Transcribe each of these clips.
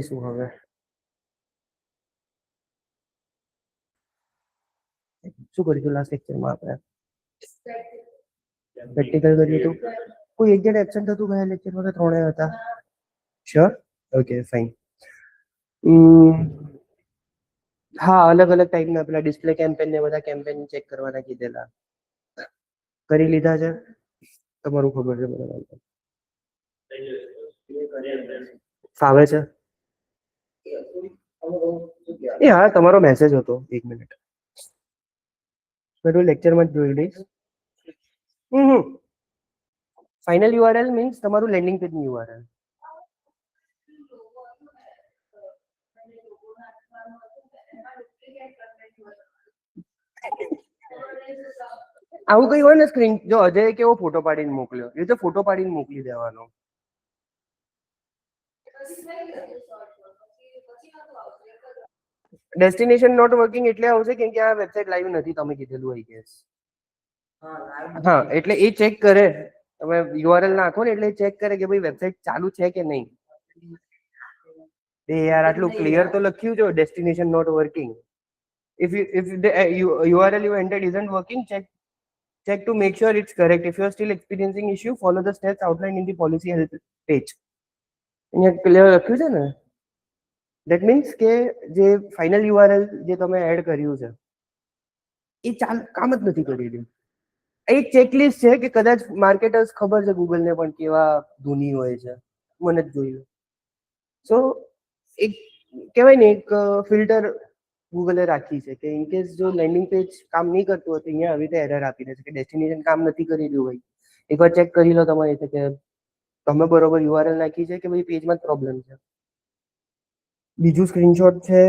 શું હવે શું કરીશું લાસ્ટ લેક્ચરમાં આપણે પ્રેક્ટિકલ કર્યું હતું કોઈ એક જણ એબસેન્ટ હતું ગયા લેક્ચરમાં તો ત્રણે હતા શ્યોર ઓકે ફાઇન હા અલગ અલગ ટાઈપના પેલા ડિસ્પ્લે કેમ્પેન ને બધા કેમ્પેન ચેક કરવાના કીધેલા કરી લીધા છે તમારું ખબર છે મને ફાવે છે એ હા તમારો મેસેજ હતો 1 મિનિટ મેં લેક્ચરમાં જ જોઈ લઈશ ફાઇનલ યુઆરએલ મીન્સ તમારું લેન્ડિંગ પેજનું યુઆરએલ આવું કઈ હોય ને સ્ક્રીન જો અજય કેવો ફોટો પાડીને મોકલ્યો એ તો ફોટો પાડીને મોકલી દેવાનો ડેસ્ટિનેશન નોટ વર્કિંગ એટલે આવશે કેમ કે આ વેબસાઇટ લાઈવ નથી તમે કીધેલું આઈ ગેસ હા એટલે એ ચેક કરે તમે યુઆરએલ નાખો ને એટલે ચેક કરે કે ભાઈ વેબસાઇટ ચાલુ છે કે નહીં એ યાર આટલું ક્લિયર તો લખ્યું છે destination not working if the URL you entered isn't working check to make sure it's correct if you are still experiencing issue follow the steps outlined in the policy help page અહીંયા clear લખ્યું છે ને that means કે જે final URL જે તમે add કર્યું છે એ કામ જ નથી કરી રહ્યું એક ચેકલિસ્ટ છે કે કદાચ માર્કેટર્સ ખબર છે ગૂગલ ને પણ કેવા ધૂની હોય છે મને જ જોયું સો એક કહેવાય ને એક ફિલ્ટર ગૂગલે રાખી છે કે ઇન કેસ જો લેન્ડિંગ પેજ કામ નહીં કરતું હોય તો અહીંયા આવી રીતે એરર આપી દે છે કે ડેસ્ટિનેશન કામ નથી કરી રહ્યું ભાઈ એકવાર ચેક કરી લો તમારી રીતે કે તમે બરોબર યુઆરએલ નાખી છે કે ભાઈ પેજમાં જ પ્રોબ્લેમ છે બીજું સ્ક્રીનશોટ છે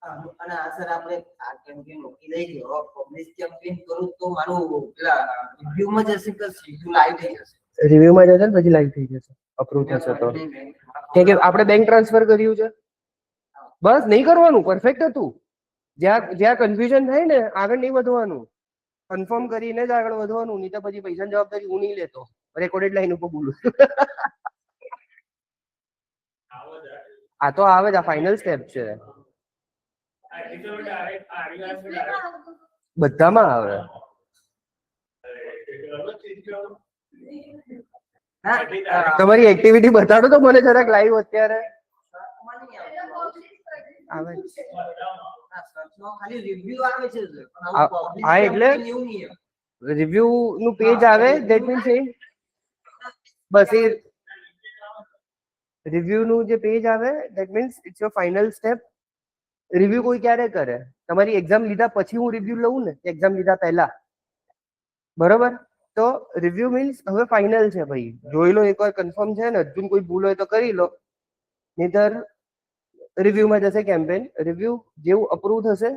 અને આ સર આપણે આ કેમ્પેન મૂકી દઈ કે પબ્લિશ કેમ્પેન કરું તો મારું પેલા રિવ્યુમાં જશે કે સીધું લાઈવ થઈ જશે રિવ્યુમાં જશે ને પછી લાઈવ થઈ જશે અપ્રૂવ થશે તો કે આપણે બેંક ટ્રાન્સફર કર્યું છે બસ નહીં કરવાનું પરફેક્ટ હતું જ્યાં કન્ફ્યુઝન થાય ને આગળ નહીં વધવાનું કન્ફર્મ કરીને જ આગળ વધવાનું નહીં તો પછી પૈસાની જવાબદારી હું નહીં લેતો રેકોર્ડેડ લાઈન ઉપર બોલું આ તો આવે જ આ ફાઇનલ સ્ટેપ છે બધામાં આવે તમારી એક્ટિવિટી બતાડો તો મને જરાક લાઈવ અત્યારે આવે ખાલી રિવ્યુ આવે છે હા એટલે રિવ્યુ નું પેજ આવે ધેટ મીન્સ એ બસ એ રિવ્યુ નું જે પેજ આવે that means it's your final step review કોઈ ક્યારે કરે તમારી એક્ઝામ લીધા પછી હું રિવ્યુ લઉં ને એક્ઝામ લીધા પહેલા બરોબર તો રિવ્યુ મીન્સ હવે ફાઇનલ છે ભાઈ જોઈ લો એકવાર કન્ફર્મ છે ને હજુ કોઈ ભૂલ હોય તો કરી લો નહીતર રિવ્યુમાં જશે કેમ્પેન રિવ્યુ જેવું અપ્રૂવ થશે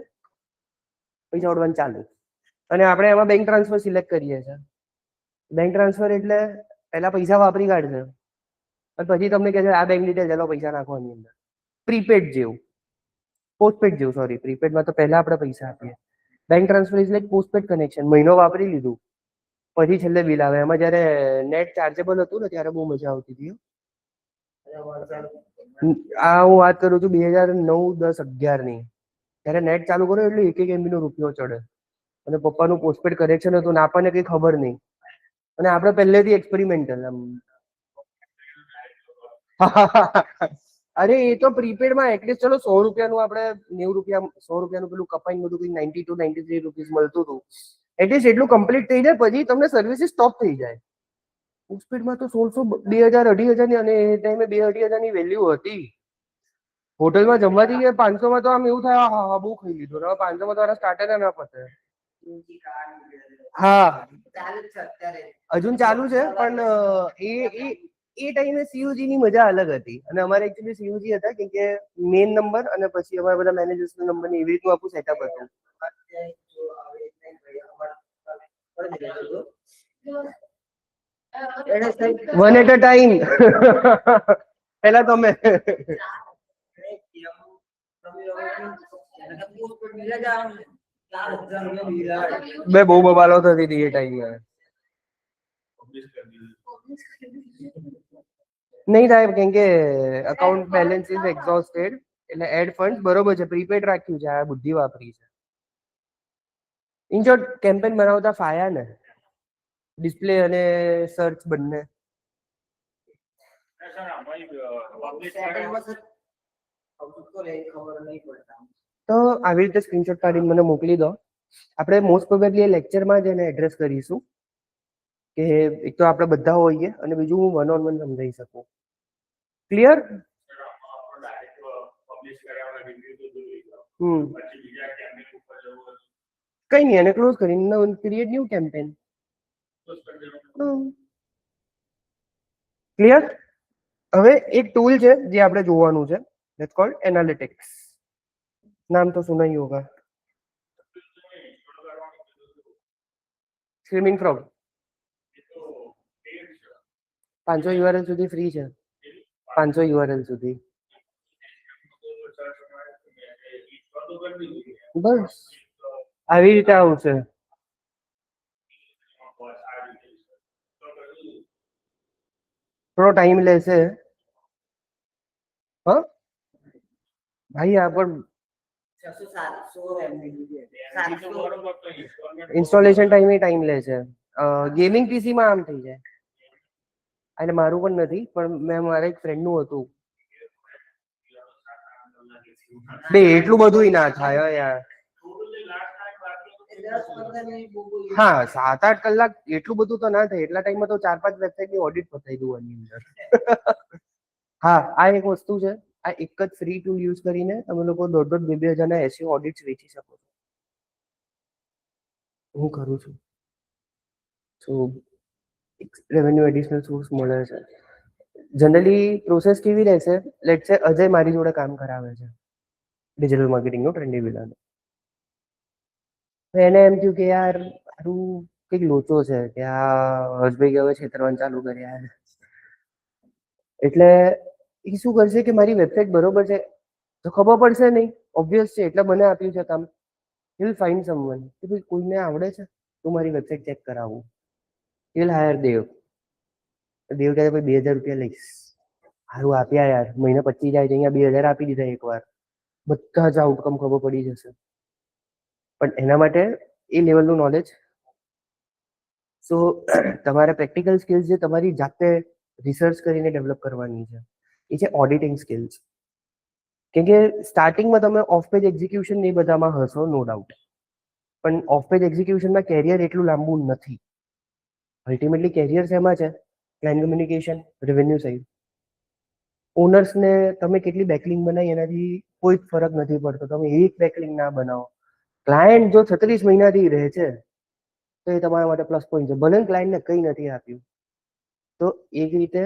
પૈસા ઉડવાનું ચાલુ અને આપણે એમાં બેંક ટ્રાન્સફર સિલેક્ટ કરીએ છીએ બેંક ટ્રાન્સફર એટલે પહેલા પૈસા વાપરી કાઢશે અને પછી તમને કહે છે આ બેંક ડિટેલ ચાલો પૈસા નાખવાની અંદર પ્રીપેડ જેવું પોસ્ટપેડ જેવું સોરી પ્રીપેડમાં તો પહેલા આપણે પૈસા આપીએ bank transfer is like postpaid connection મહિનો વાપરી લીધું પછી છેલ્લે બિલ આવે એમાં જયારે નેટ ચાર્જેબલ હતું ને ત્યારે બહુ મજા આવતી હતી આ હું વાત કરું છું 2009-10-11 ની ત્યારે નેટ ચાલુ કર્યો એટલે 1 MB નો રૂપિયો ચડે અને પપ્પાનું પોસ્ટપેડ કનેક્શન હતું ને આપણને કઈ ખબર નહીં અને આપણે પહેલેથી એક્સપેરિમેન્ટલ અરે એ તો પ્રીપેડમાં એટલીસ્ટ ચલો 100 રૂપિયાનું આપણે 90 રૂપિયા 100 રૂપિયાનું પેલું કપાઈને બધું કંઈક 92-93 રૂપીસ મળતું હતું એટલીસ્ટ એટલું કમ્પ્લીટ થઈ જાય પછી તમને સર્વિસીસ સ્ટોપ થઈ જાય પોસ્ટપેડમાં તો 1600 2000 2,000 ની અને એ ટાઈમે 2,000-2,500 ની વેલ્યુ હતી હોટલમાં જમવાથી 500 માં તો આમ એવું થાય હા બહુ ખાઈ લીધું હવે 500 માં તો સ્ટાર્ટર ના પતે હા હજુ ચાલુ છે પણ એ ટાઈમે સીયુજી ની મજા અલગ હતી અને અમારે એકચ્યુઅલી સીયુજી હતા કેમ કે મેઇન નંબર અને પછી અમારા બધા મેનેજર્સ નંબર ની એવી રીતનું આખું સેટઅપ હતું વન એટ અ ટાઈમ પેલા તમે બે બહુ બબાલો થતી હતી એ ટાઈમે નહીં થાય કેમ કે અકાઉન્ટ બેલેન્સ ઇઝ એક્ઝોસ્ટેડ, એટલે એડ ફંડ બરોબર છે, પ્રીપેડ રાખ્યું છે, આ બુદ્ધિ વાપરી છે. ઇન શોર્ટ કેમ્પેન બનાવતા ફાયા ને ડિસ્પ્લે અને સર્ચ બંને. સેટિંગમાં સર તો રે ખબર નહીં પડતા. તો આવી રીતે સ્ક્રીનશોટ પાડીને મને મોકલી દો. આપણે મોસ્ટ પ્રોબેબલી લેક્ચરમાં જ એને એડ્રેસ કરીશું કે એક તો આપણે બધા હોઈએ અને બીજું હું વન ઓન વન સમજાવી શકું. ક્લિયર? કઈ નહીં, એને ક્લોઝ કરીને ક્રિએટ ન્યુ કેમ્પેન. ક્લિયર? હવે એક ટૂલ છે જે આપણે જોવાનું છે, ધેટ્સ કોલ્ડ એનાલિટિક્સ. નામ તો સુના ही होगा. સ્વિમિંગ ફ્રોગ 500 URL સુધી ફ્રી છે, 500 URL સુધી. બસ આવી રીતે આવશે. થોડો ટાઈમ લેશે. હા ભાઈ આ પણ 600 MB 700 ઇન્સ્ટોલેશન ટાઈમ લે છે. ગેમિંગ પીસી માં આમ થઈ જાય. અને મારું પણ નથી, પણ મેં મારા એક ફ્રેન્ડ નું હતું. બે એટલું બધું ના થાય યાર. હા 7-8 કલાક એટલું બધું તો ના થાય. એટલા ટાઈમમાં તો 4-5 વેબસાઇટ ની ઓડિટ પતાવી દઉં આની અંદર. હા આ એક વસ્તુ છે, આ એક જ ફ્રી ટૂલ યુઝ કરીને તમે લોકો 1.5-2 હજારના SEO ઓડિટ્સ વેચી શકો છો. હું કરું છું. તો રેવન્યુ એડિશનલ સોર્સ મળે છે. જનરલી પ્રોસેસ કેવી રહેશે? લેટ્સ સે અજય મારી જોડે કામ કરાવે છે ડિજિટલ માર્કેટિંગનું ટ્રેન્ડી વિલાનું. એને એમ થયું કે યાર મારું કંઈક લોચો છે કે આ હર્ષભાઈ હવે છેતરવાનું ચાલુ કર્યા છે. એટલે એ શું કરશે કે મારી વેબસાઇટ બરોબર છે તો ખબર પડશે નહીં, ઓબ્વિયસ છે, એટલે મને આપ્યું છે કામ. વિલ ફાઇન્ડ સમવન કે ભાઈ કોઈને આવડે છે તો મારી વેબસાઇટ ચેક કરાવું. વિલ હાયર દેવ. દેવ કહે ભાઈ 2000 રૂપિયા લઈશ. સારું આપ્યા યાર, મહિને 25 જાય છે, અહીંયા 2000 આપી દીધા એકવાર, બધા જ આઉટકમ ખબર પડી જશે. પણ એના માટે એ લેવલનું નોલેજ. સો તમારે પ્રેક્ટિકલ સ્કિલ્સ જે તમારી જાતે રિસર્ચ કરીને ડેવલપ કરવાની છે એ છે ઓડિટિંગ સ્કિલ્સ. કેમ કે સ્ટાર્ટિંગમાં તમે ઓફ પેજ એક્ઝિક્યુશન એ બધામાં હશો નો ડાઉટ, પણ ઓફ પેજ એક્ઝિક્યુશનમાં કેરિયર એટલું લાંબુ નથી. અલ્ટિમેટલી કેરિયર શેમાં છે? Client communication, revenue side. ઓનર્સને તમે કેટલી બેકલિંગ બનાવી એનાથી કોઈ જ ફરક નથી પડતો. તમે એક બેકલિંગ ના બનાવો, ક્લાયન્ટ જો 36 મહિનાથી રહે છે તો એ તમારા માટે પ્લસ પોઈન્ટ છે, ભલે ક્લાયન્ટને કંઈ નથી આપ્યું. તો એક રીતે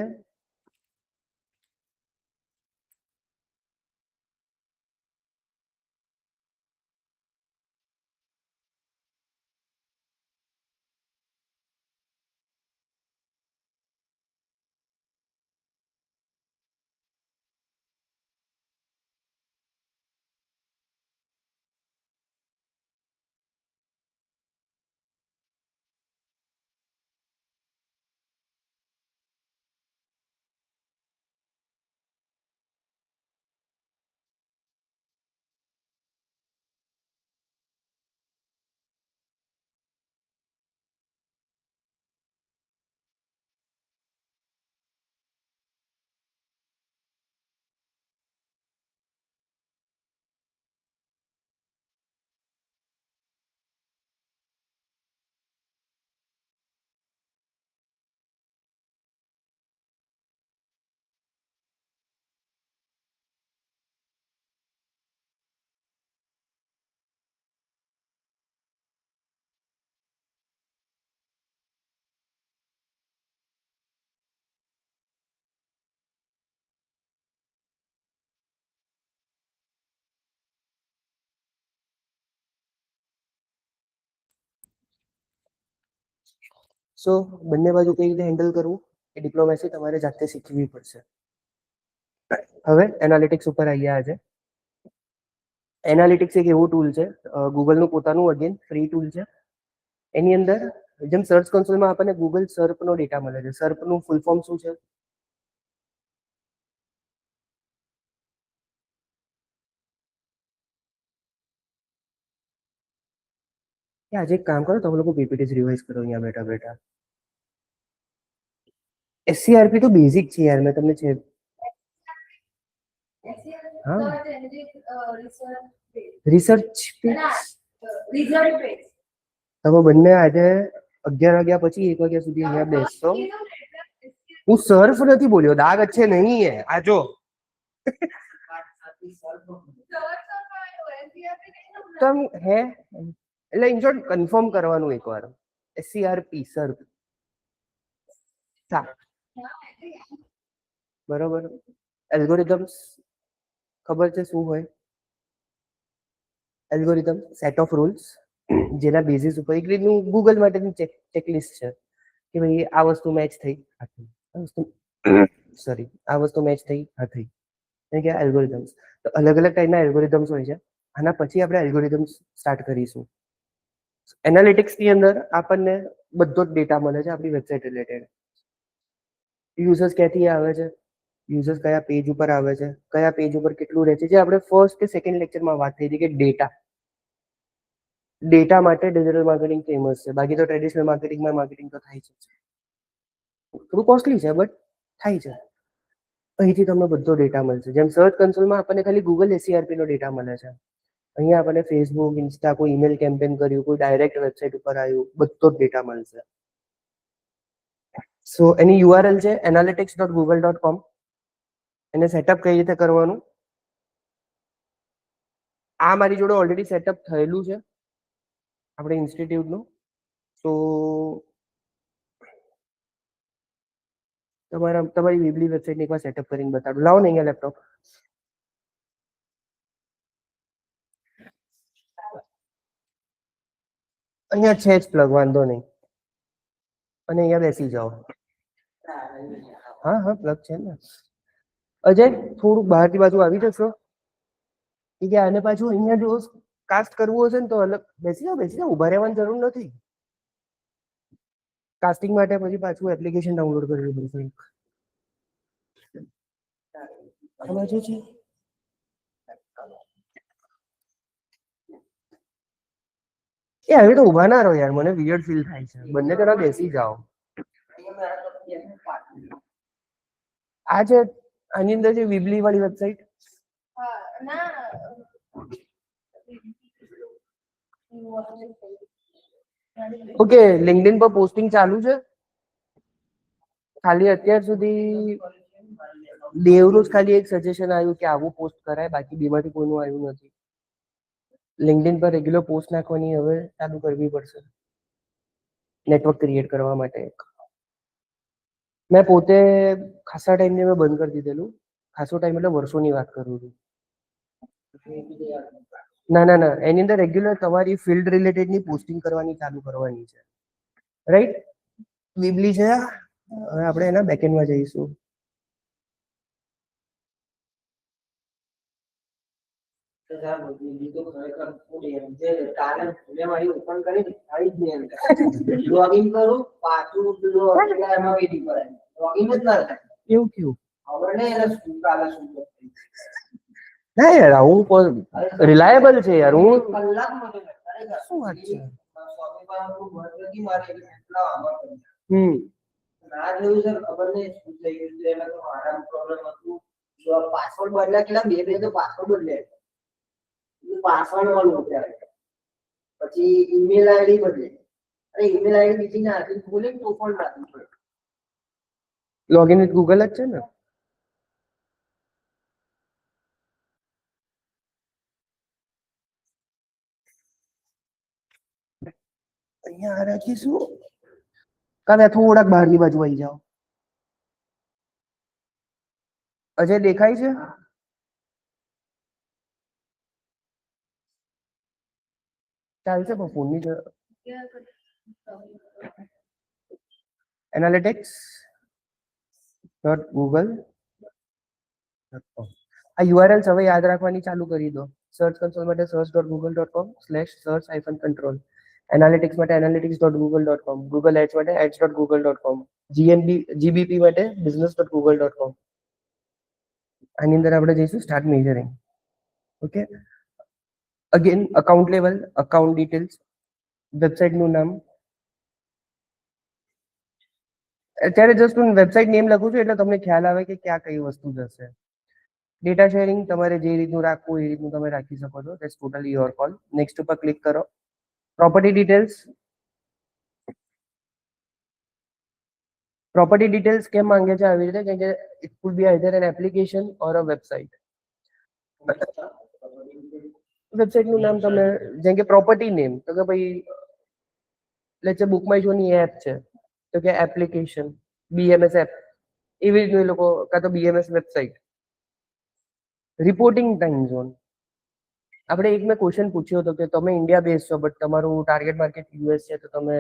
સો બંને બાજુ કઈ રીતે હેન્ડલ કરવું એ ડિપ્લોમેસી તમારે જાતે શીખવી પડશે. હવે એનાલિટિક્સ ઉપર આવ્યા છે. એનાલિટિક્સ એક એવું ટૂલ છે, ગૂગલનું પોતાનું અગેન ફ્રી ટૂલ છે. એની અંદર જેમ સર્ચ કન્સોલમાં આપણને ગૂગલ સર્પનો ડેટા મળે છે. સર્પનું ફૂલ ફોર્મ શું છે? કે આજે એક કામ કરો, તમે લોકો પીપીટી રિવાઇઝ કરો અહીંયા બેઠા બેઠા. SCRP તો બેઝિક છે યાર, મેં તમને છે. હા, રિસર્ચ તમે બંને આજે 11 વાગ્યા પછી 1 વાગ્યા સુધી અહીંયા બેસશો. હું સર્ફ નથી બોલ્યો, દાગ અચ્છે નહીં હે. આ જો તમ હે એટલે ઇન શોર્ટ કન્ફર્મ કરવાનું એકવાર. SCRP સર્ફ બરોબર. એલ્ગોરિધમ્સ ખબર છે શું હોય? એલ્ગોરિધમ સેટ ઓફ રૂલ્સ જેના બેઝિસ ઉપર એક રીતનું ગૂગલ માટેની ચેકલિસ્ટ છે કે ભાઈ આ વસ્તુ મેચ થઈ, આ થઈ, આ વસ્તુ સોરી આ વસ્તુ મેચ થઈ, આ થઈ. કે એલ્ગોરિધમ્સ તો અલગ અલગ ટાઈપના એલ્ગોરિધમ્સ હોય છે. આના પછી આપણે એલ્ગોરિધમ્સ સ્ટાર્ટ કરીશું. એનાલિટિક્સ ની અંદર આપણને બધો જ ડેટા મળે છે આપણી વેબસાઇટ રિલેટેડ. યુઝર્સ ક્યાંથી આવે છે, યુઝર્સ કયા પેજ ઉપર આવે છે, કયા પેજ ઉપર કેટલું રહે છે, જે આપણે ફર્સ્ટ કે સેકન્ડ લેક્ચરમાં વાત થઈ હતી કે ડેટા માટે ડિજિટલ માર્કેટિંગ ફેમસ છે. બાકી તો ટ્રેડિશનલ માર્કેટિંગમાં માર્કેટિંગ તો થાય છે, થોડું કોસ્ટલી છે બટ થાય છે. અહીંથી તમને બધો ડેટા મળશે. જેમ સર્ચ કન્સોલમાં આપણને ખાલી ગૂગલ SCRP નો ડેટા મળે છે, અહીંયા આપણને ફેસબુક, ઇન્સ્ટા, કોઈ ઈમેલ કેમ્પેન કર્યું, કોઈ ડાયરેક્ટ વેબસાઇટ ઉપર આવ્યું, બધો જ ડેટા મળશે. સો એની URL છે analytics.google.com. એને સેટઅપ કઈ રીતે કરવાનું? આ મારી જોડે ઓલરેડી સેટઅપ થયેલું છે આપણે ઇન્સ્ટિટ્યૂટનું. તો તમારી વેબલી વેબસાઇટને એકવાર સેટઅપ કરીને બતાડું. લાવો ને અહીંયા લેપટોપ. અહીંયા છે જ પ્લગ, વાંધો નહીં. અને અહીંયા બેસી જાઓ. હા હા પ્લગ છે ને. અજય થોડુંક બહારથી બાજુ આવી જશો કે આને પાછું અહીંયા જો કાસ્ટ કરવું હશે ને તો અલગ બેસી જાઓ, ઉભા રહેવાની જરૂર નથી. કાસ્ટિંગ માટે પછી પાછું એપ્લિકેશન ડાઉનલોડ કરવી પડશે. આ બાજુ છે. એ હવે તો ઉભા ના રહો યાર, મને વિયર્ડ ફીલ થાય છે. બંને જણા બેસી જાઓ. આ છે આની અંદર જે વિબલી વાળી વેબસાઇટ. ઓકે, લિંક્ડઇન પર પોસ્ટિંગ ચાલુ છે. ખાલી અત્યાર સુધી દેવનું જ ખાલી એક સજેશન આવ્યું કે આવું પોસ્ટ કરાય, બાકી બેમાંથી કોઈનું આવ્યું નથી. લિંક્ડઇન પર રેગ્યુલર પોસ્ટ નાખવાની હવે ચાલુ કરવી પડશે નેટવર્ક ક્રિએટ કરવા માટે. મેં પોતે ખાસા ટાઈમથી મેં બંધ કરી દીધેલું. ખાસો ટાઈમ એટલે વર્ષોની વાત કરું છું. ના ના ના, એની અંદર રેગ્યુલર તમારી ફિલ્ડ રિલેટેડની પોસ્ટિંગ કરવાની ચાલુ કરવાની છે, રાઈટ? વિબલી છે. હવે આપણે એના બેકએન્ડમાં જઈશું. લોગિન કરું પાછું એમાં વેઇટિંગ કરે, લોગિન જ ના થાય. કેવું કેવું ખબર નહીં એને શું કાલે શું ના યાર, હું રિલાયેબલ છે યાર. હું કલાકમાં શું વાત છે? ના જોયું સર, ખબર નહીં શું થઈ ગયું છે. એમાં તો મારા પ્રોબ્લેમ હતું. પાસવર્ડ બદલ્યા, કેટલા બે તો પાસવર્ડ બદલ્યા. પાસવર્ડ વાળું અત્યારે પછી ઈમેલ આઈડી બદલે. અરે ઈમેલ આઈડી બીજી ના હતી, ખોલે તો પણ નાખી પડે. લોગિન વિથ ગૂગલ જ છે ને? અહીંયા આ રાખીશું. કાલે થોડાક બહારની બાજુ આવી જાઓ. અજય દેખાય છે? ચાલશે પણ ફોનની analytics.google.com. આ URLs હવે યાદ રાખવાની ચાલુ કરી દો. સર્ચ કન્સોલ માટે search.google.com/search-control. એનાલિટિક્સ માટે analytics.google.com. ગૂગલ એડ્સ માટે ads.google.com. GBP માટે business.google.com. આની અંદર આપણે જઈશું start measuring. Okay, again account level, account details, website નું નામ અત્યારે જસ્ટ હું વેબસાઇટ નેમ લખું છું એટલે તમને ખ્યાલ આવે કે ક્યાં કઈ વસ્તુ જશે. ડેટા શેરિંગ તમારે જે રીતનું રાખવું એ રીતનું તમે રાખી શકો છો. That's totally your call. Next ઉપર ક્લિક કરો. Property details. પ્રોપર્ટી ડિટેલ્સ કેમ માંગે છે આવી રીતે? કેમ કે it could B either N application or a website. Website નું નામ તમે જેમ કે પ્રોપર્ટી નેમ તો કે ભાઈ લેટ્સ સે બુક માય શો ની એપ છે તો કે એપ્લિકેશન બીએમએસ એપ એવી રીતનું એ લોકો કાં તો BMS website. Reporting time zone. આપણે એક મેં ક્વેશ્ચન પૂછ્યો હતો કે તમે ઇન્ડિયા બેઝ છો બટ તમારું ટાર્ગેટ માર્કેટ યુએસ છે તો તમે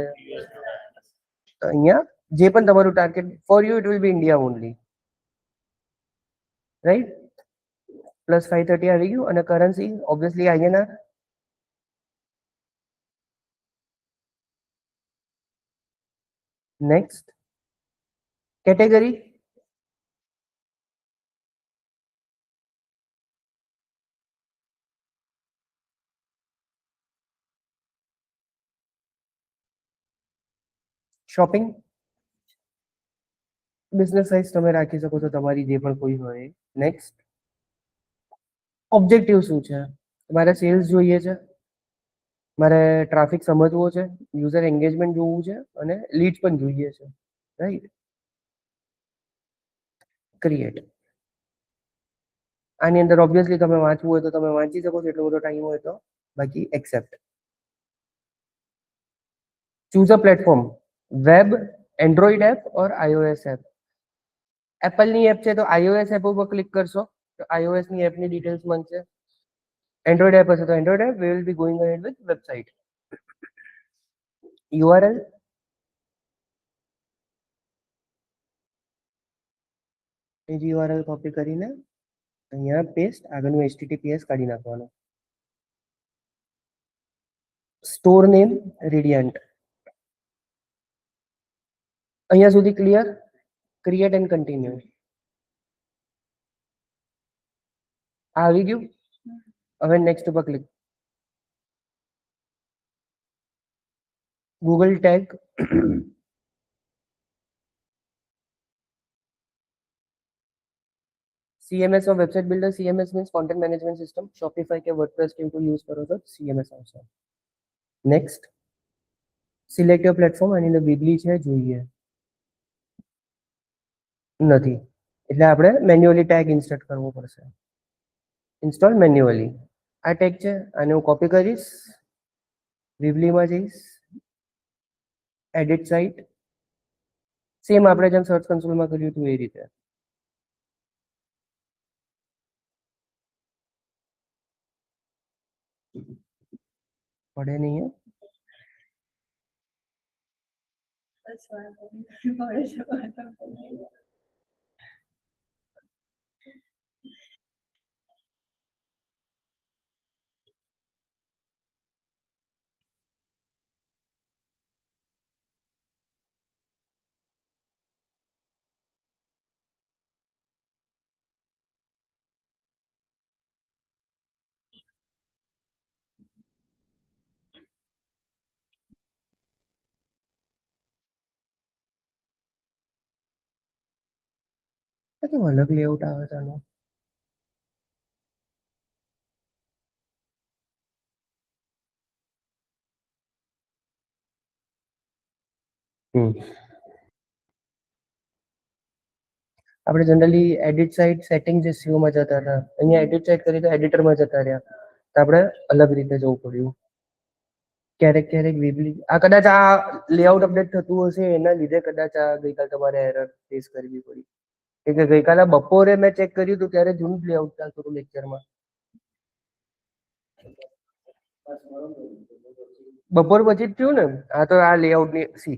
તો અહીંયા જે પણ તમારું target for you it will be India only, right? Plus 530 આવી ગયું અને currency obviously INR. Next category. Shopping. Business size તમે રાખી શકો છો તમારી જે પણ કોઈ હોય. નેક્સ્ટ ઓબ્જેક્ટિવ શું છે? મારે સેલ્સ જોઈએ છે, મારે ટ્રાફિક સમજવો છે, યુઝર એન્ગેજમેન્ટ જોવું છે અને લીડ્સ પણ જોઈએ છે, રાઈટ? ક્રિએટ. આની અંદર ઓબ્વિયસલી તમે વાંચવું હોય તો તમે વાંચી શકો છો એટલો બધો ટાઈમ હોય તો, બાકી એક્સેપ્ટ. ચૂઝ અ પ્લેટફોર્મ. વેબ, એન્ડ્રોઈડ એપ ઓર iOS એપ. એપલની એપ છે તો iOS એપ ઉપર ક્લિક કરશો તો iOS ની એપની ડિટેલ્સ મળશે. એન્ડ્રોઈડ એપ હશે તો Android app. We will be going ahead with website. URL. એ જ URL કોપી કરીને અહીંયા પેસ્ટ, આગળનું HTTPS કાઢી નાખવાનું. Store name radiant. અહીંયા સુધી ક્લિયર? Create and continue. આવી ગયું? હવે નેક્સ્ટ ઉપર ક્લિક. Google tag. CMS और website builder. CMS means content management system. Shopify के वर्डप्रेस के इनको यूज करो तो CMS આવશે. Next select your platform. આની અંદર બીબલી છે જોઈએ નથી એટલે આપણે મેન્યુઅલી ટેગ ઇન્સર્ટ કરવો પડશે. Install manually. આ ટેગ છે આને હું કોપી કરીશ, વિબલીમાં જઈશ, એડિટ સાઇટ. સેમ આપણે જેમ સર્ચ કન્સોલમાં કર્યું હતું એ રીતે. પડે નહીં. કેમ અલગ લેઆઉટ આવે છે આનો? આપણે જનરલી એડિટ સાઇટ સેટિંગ જે સીઓમાં જતા હતા, અહીંયા એડિટ સાઇટ કરી તો એડિટરમાં જતા રહ્યા તો આપણે અલગ રીતે જવું પડ્યું. ક્યારેક ક્યારેક વિબલી આ કદાચ આ લેઆઉટ અપડેટ થતું હશે એના લીધે કદાચ આ ગઈકાલ તમારે એરર ફેસ કરવી પડી. કેમ કે ગઈકાલે બપોરે મેં ચેક કર્યું હતું ત્યારે જૂનું જ લેઆઉટ ચાલતું હતું લેક્ચરમાં. બપોર પછી જ થયું ને? હા તો આ લેઆઉટની સી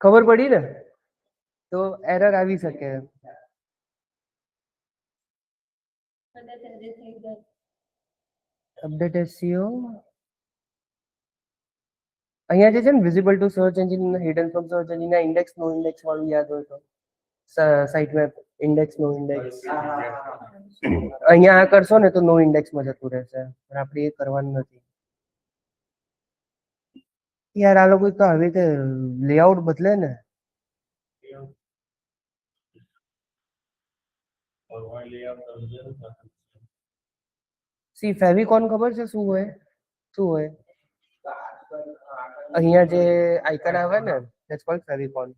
ખબર પડી ને તો એરર આવી શકે. અપડેટ SEO અહીંયા જે છે ને visible to search engine, hidden from search engine, index no index વાળું યાદ હોય તો site map index no index. અહીંયા આ કરશો ને તો નો ઇન્ડેક્સમાં જતું રહેશે પણ આપણે એ કરવાનું નથી. યાર આ લોકો તો આવી રીતે લેઆઉટ બદલે ને. સી ફેવિકોન ખબર છે શું હોય? શું હોય? અહીંયા જે આઇકન આવે ને ધેટ્સ કોલ્ડ ફેવિકોન.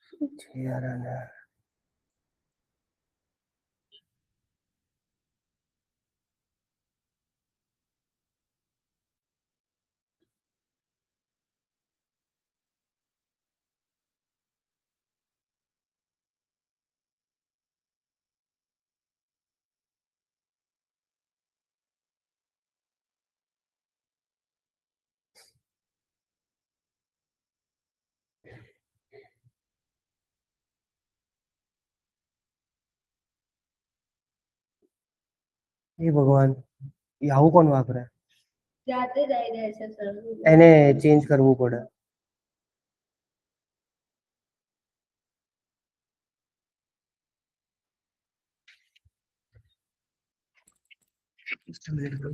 શું છે યાર આને? એ ભગવાન, એ આવું કોણ વાપરે? જાતે જ આવી જાય છે સર. એને ચેન્જ કરવું પડે. Just a minute, bro.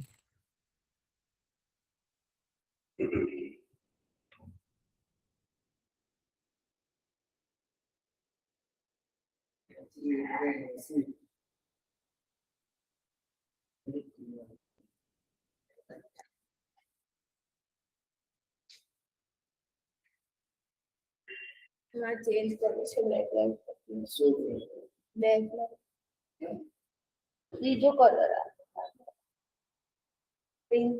માં ચેન્જ કરવું છે બેકગ્રાઉન્ડ. બેકગ્રાઉન્ડ બીજો કલર પિંક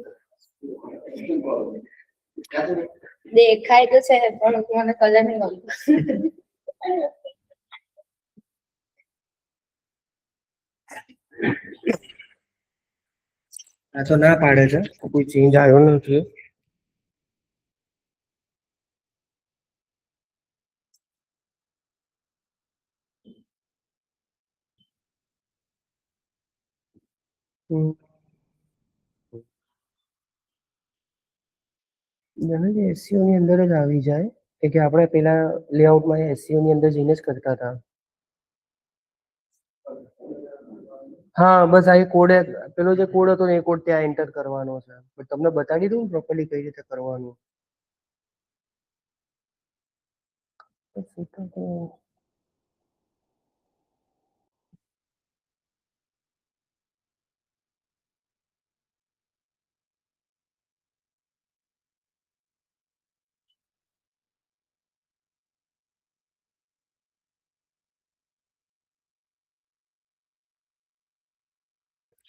દેખાય તો છે પણ મને કલર નહીં ગમતો. આ તો ના પાડે છે કોઈ ચેન્જ આવ્યો નથી. એસસીઓ ની અંદર જ આવી જાય કે આપણે પેલા લેઆઉટમાં એસસીઓ ની અંદર જઈને જ કરતા હતા. હા બસ આ કોડ, પેલો જે કોડ હતો ને એ કોડ ત્યાં એન્ટર કરવાનો છે. બટ તમને બતાડી દઉં પ્રોપરલી કઈ રીતે કરવાનું.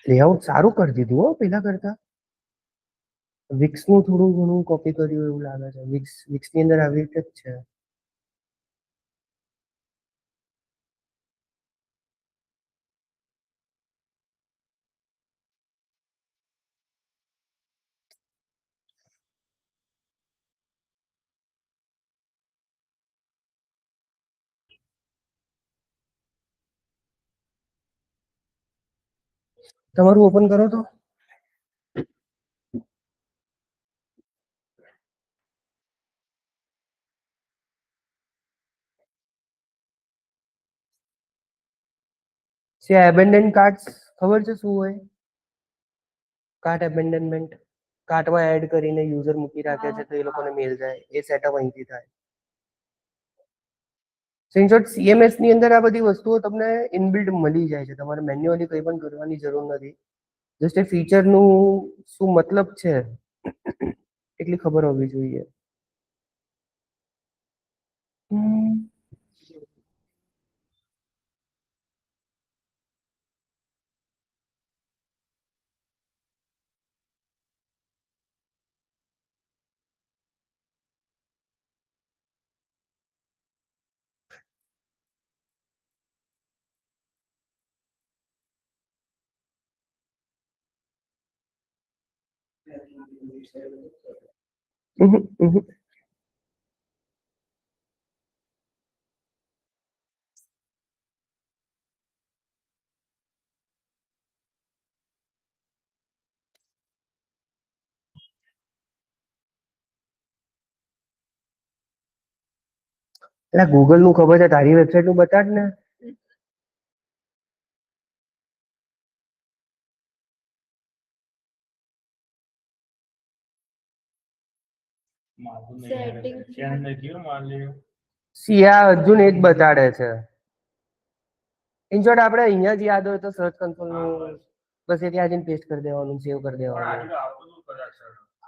લેઆઉટ સારું કરી દીધું હો પેલા કરતા. વિક્સ નું થોડું ઘણું કોપી કર્યું એવું લાગે છે. વિક્સ ની અંદર આવી રીતે જ છે. તમારું ઓપન કરો તો. એબેન્ડન કાર્ડ્સ ખબર છે શું હોય? કાર્ટ એબેન્ડનમેન્ટ, કાર્ટમાં એડ કરીને યુઝર મૂકી રાખે છે તો એ લોકોને મેલ જાય. એ સેટઅપ અહીંથી થાય. સ્ક્રીનશોટ સીએમએસ ની અંદર આ બધી વસ્તુઓ તમને ઇનબિલ્ટ મળી જાય છે. તમારે મેન્યુઅલી કંઈ પણ કરવાની જરૂર નથી. જસ્ટ એ ફીચરનું શું મતલબ છે એટલી ખબર હોવી જોઈએ. એટલે ગૂગલ નું ખબર છે, તારી વેબસાઇટ નું બતાડ ને. સિયા અર્જુન એ જ બતાડે છે. ઇનશોર્ટ આપણે અહીંયા જ યાદ હોય તો સર્ચ કન્સોલ નું બસ એ ત્યાં જઈને પેસ્ટ કરી દેવાનું, સેવ કરી દેવાનું.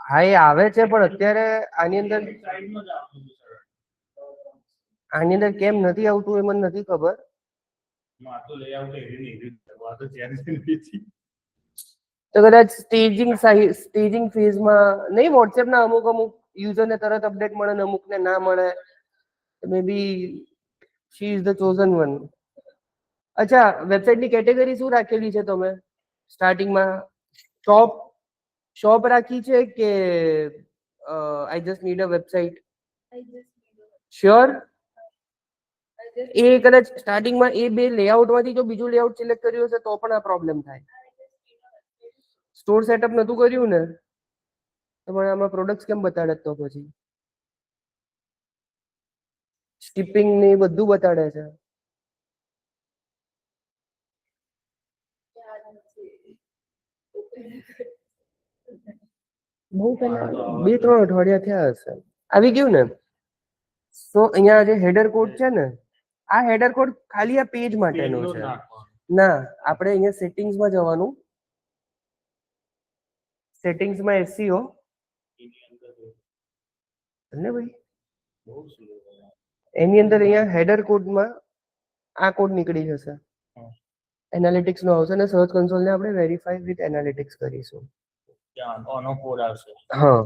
હા એ આવે છે, પણ અત્યારે આની અંદર કેમ નથી આવતું એ મને નથી ખબર. તો કદાચ સ્ટેજિંગ ફેઝમાં નહીં, વોટ્સએપ ના અમુક યુઝર ને તરત અપડેટ મળે ને અમુક ને ના મળે. May be she is the chosen one. અચ્છા, વેબસાઇટ ની કેટેગરી શું રાખેલી છે તમે સ્ટાર્ટિંગમાં? શોપ રાખી છે કે I just need a website? Sure? એ કદાચ સ્ટાર્ટિંગમાં એ બે લેઆઉટ માંથી જો બીજું લેઆઉટ સિલેક્ટ કર્યું હશે તો પણ આ પ્રોબ્લેમ થાય. સ્ટોર સેટઅપ નતું કર્યું ને તો પણ આમાં પ્રોડક્ટ્સ કેમ બતાડે તો પછી શિપિંગ ને બધું બતાડે છે. બહુ પહેલા 2-3 અઠવાડિયા થયા હશે. આવી ગયું ને? તો અહીંયા જે હેડર કોડ છે ને, આ હેડર કોડ ખાલી આ પેજ માટેનો છે. ના, આપણે અહીંયા સેટિંગ્સમાં જવાનું, સેટિંગ્સમાં SEO ને ભાઈ એની અંદર અહીંયા હેડર કોડમાં આ કોડ નીકળી જશે, એનાલિટિક્સ નો આવશે અને સર્ચ કન્સોલ ને આપણે વેરીફાઈ વિથ એનાલિટિક્સ કરીશું. હા,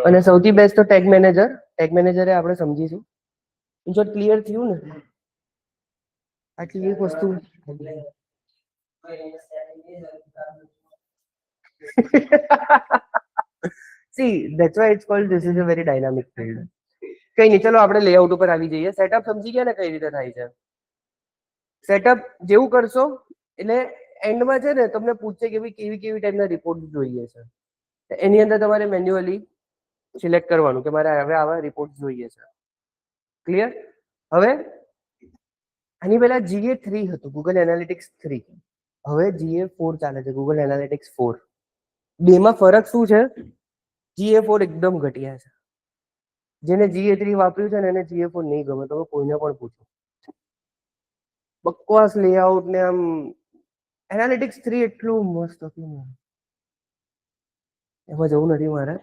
અને સૌથી બેસ્ટ તો ટેગ મેનેજરે આપણે સમજીશું. ઇનશોર્ટ ક્લિયર થયું ને? આટલી એક વસ્તુ see that's why it's called this is a very dynamic field. કઈ નહીં, ચલો આપણે લેઆઉટ ઉપર આવી જઈએ. સેટઅપ સમજી ગયા ને કઈ રીતે થાય છે? સેટઅપ જેવું કરશો એટલે એન્ડમાં છે ને તમને પૂછશે કે ભાઈ કેવી ટાઈપના રિપોર્ટ જોઈએ છે. એની અંદર તમારે મેન્યુઅલી સિલેક્ટ કરવાનું કે મારે હવે આવા રિપોર્ટ જોઈએ છે. ક્લિયર? હવે આની પહેલા GA3 હતું, ગૂગલ એનાલિટિક્સ 3. હવે GA4 ચાલે છે, ગૂગલ એનાલિટિક્સ 4. બેમાં ફરક શું છે? GA4 એકદમ ઘટિયા છે. જેને GA3 વાપર્યું છે ને એને GA4 નહીં ગમે, તમે કોઈને પણ પૂછો. બકવાસ લેઆઉટ ને આમ એનાલિટિક્સ 3 એટલું મસ્ત હતું ને, એમાં જવું નથી મારે.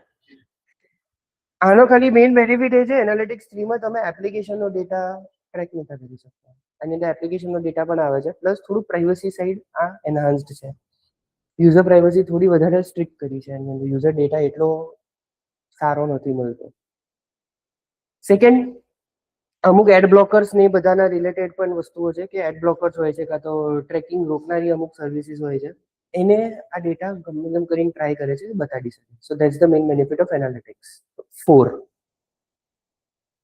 આનો ખાલી મેઇન બેનિફિટ એ છે, એનાલિટિક્સ 3 માં તમે એપ્લિકેશનનો ડેટા ટ્રેક નથી કરી શકતા. આની અંદર એપ્લિકેશનનો ડેટા પણ આવે છે, પ્લસ થોડું પ્રાઇવસી સાઇડ આ એનહાન્સ્ડ છે. યુઝર પ્રાઇવસી થોડી વધારે સ્ટ્રિક્ટ કરી છે. એની અંદર યુઝર ડેટા એટલો સારો નથી મળતો. સેકન્ડ, અમુક એડ બ્લોકર્સ ને બધાના રિલેટેડ પણ વસ્તુઓ છે કે એડ બ્લોકર્સ હોય છે કાં તો ટ્રેકિંગ રોકનારી અમુક સર્વિસીસ હોય છે, એને આ ડેટા ગમે તેમ કરીને ટ્રાય કરે છે બતાડી શકે. સો that's the main benefit of analytics 4.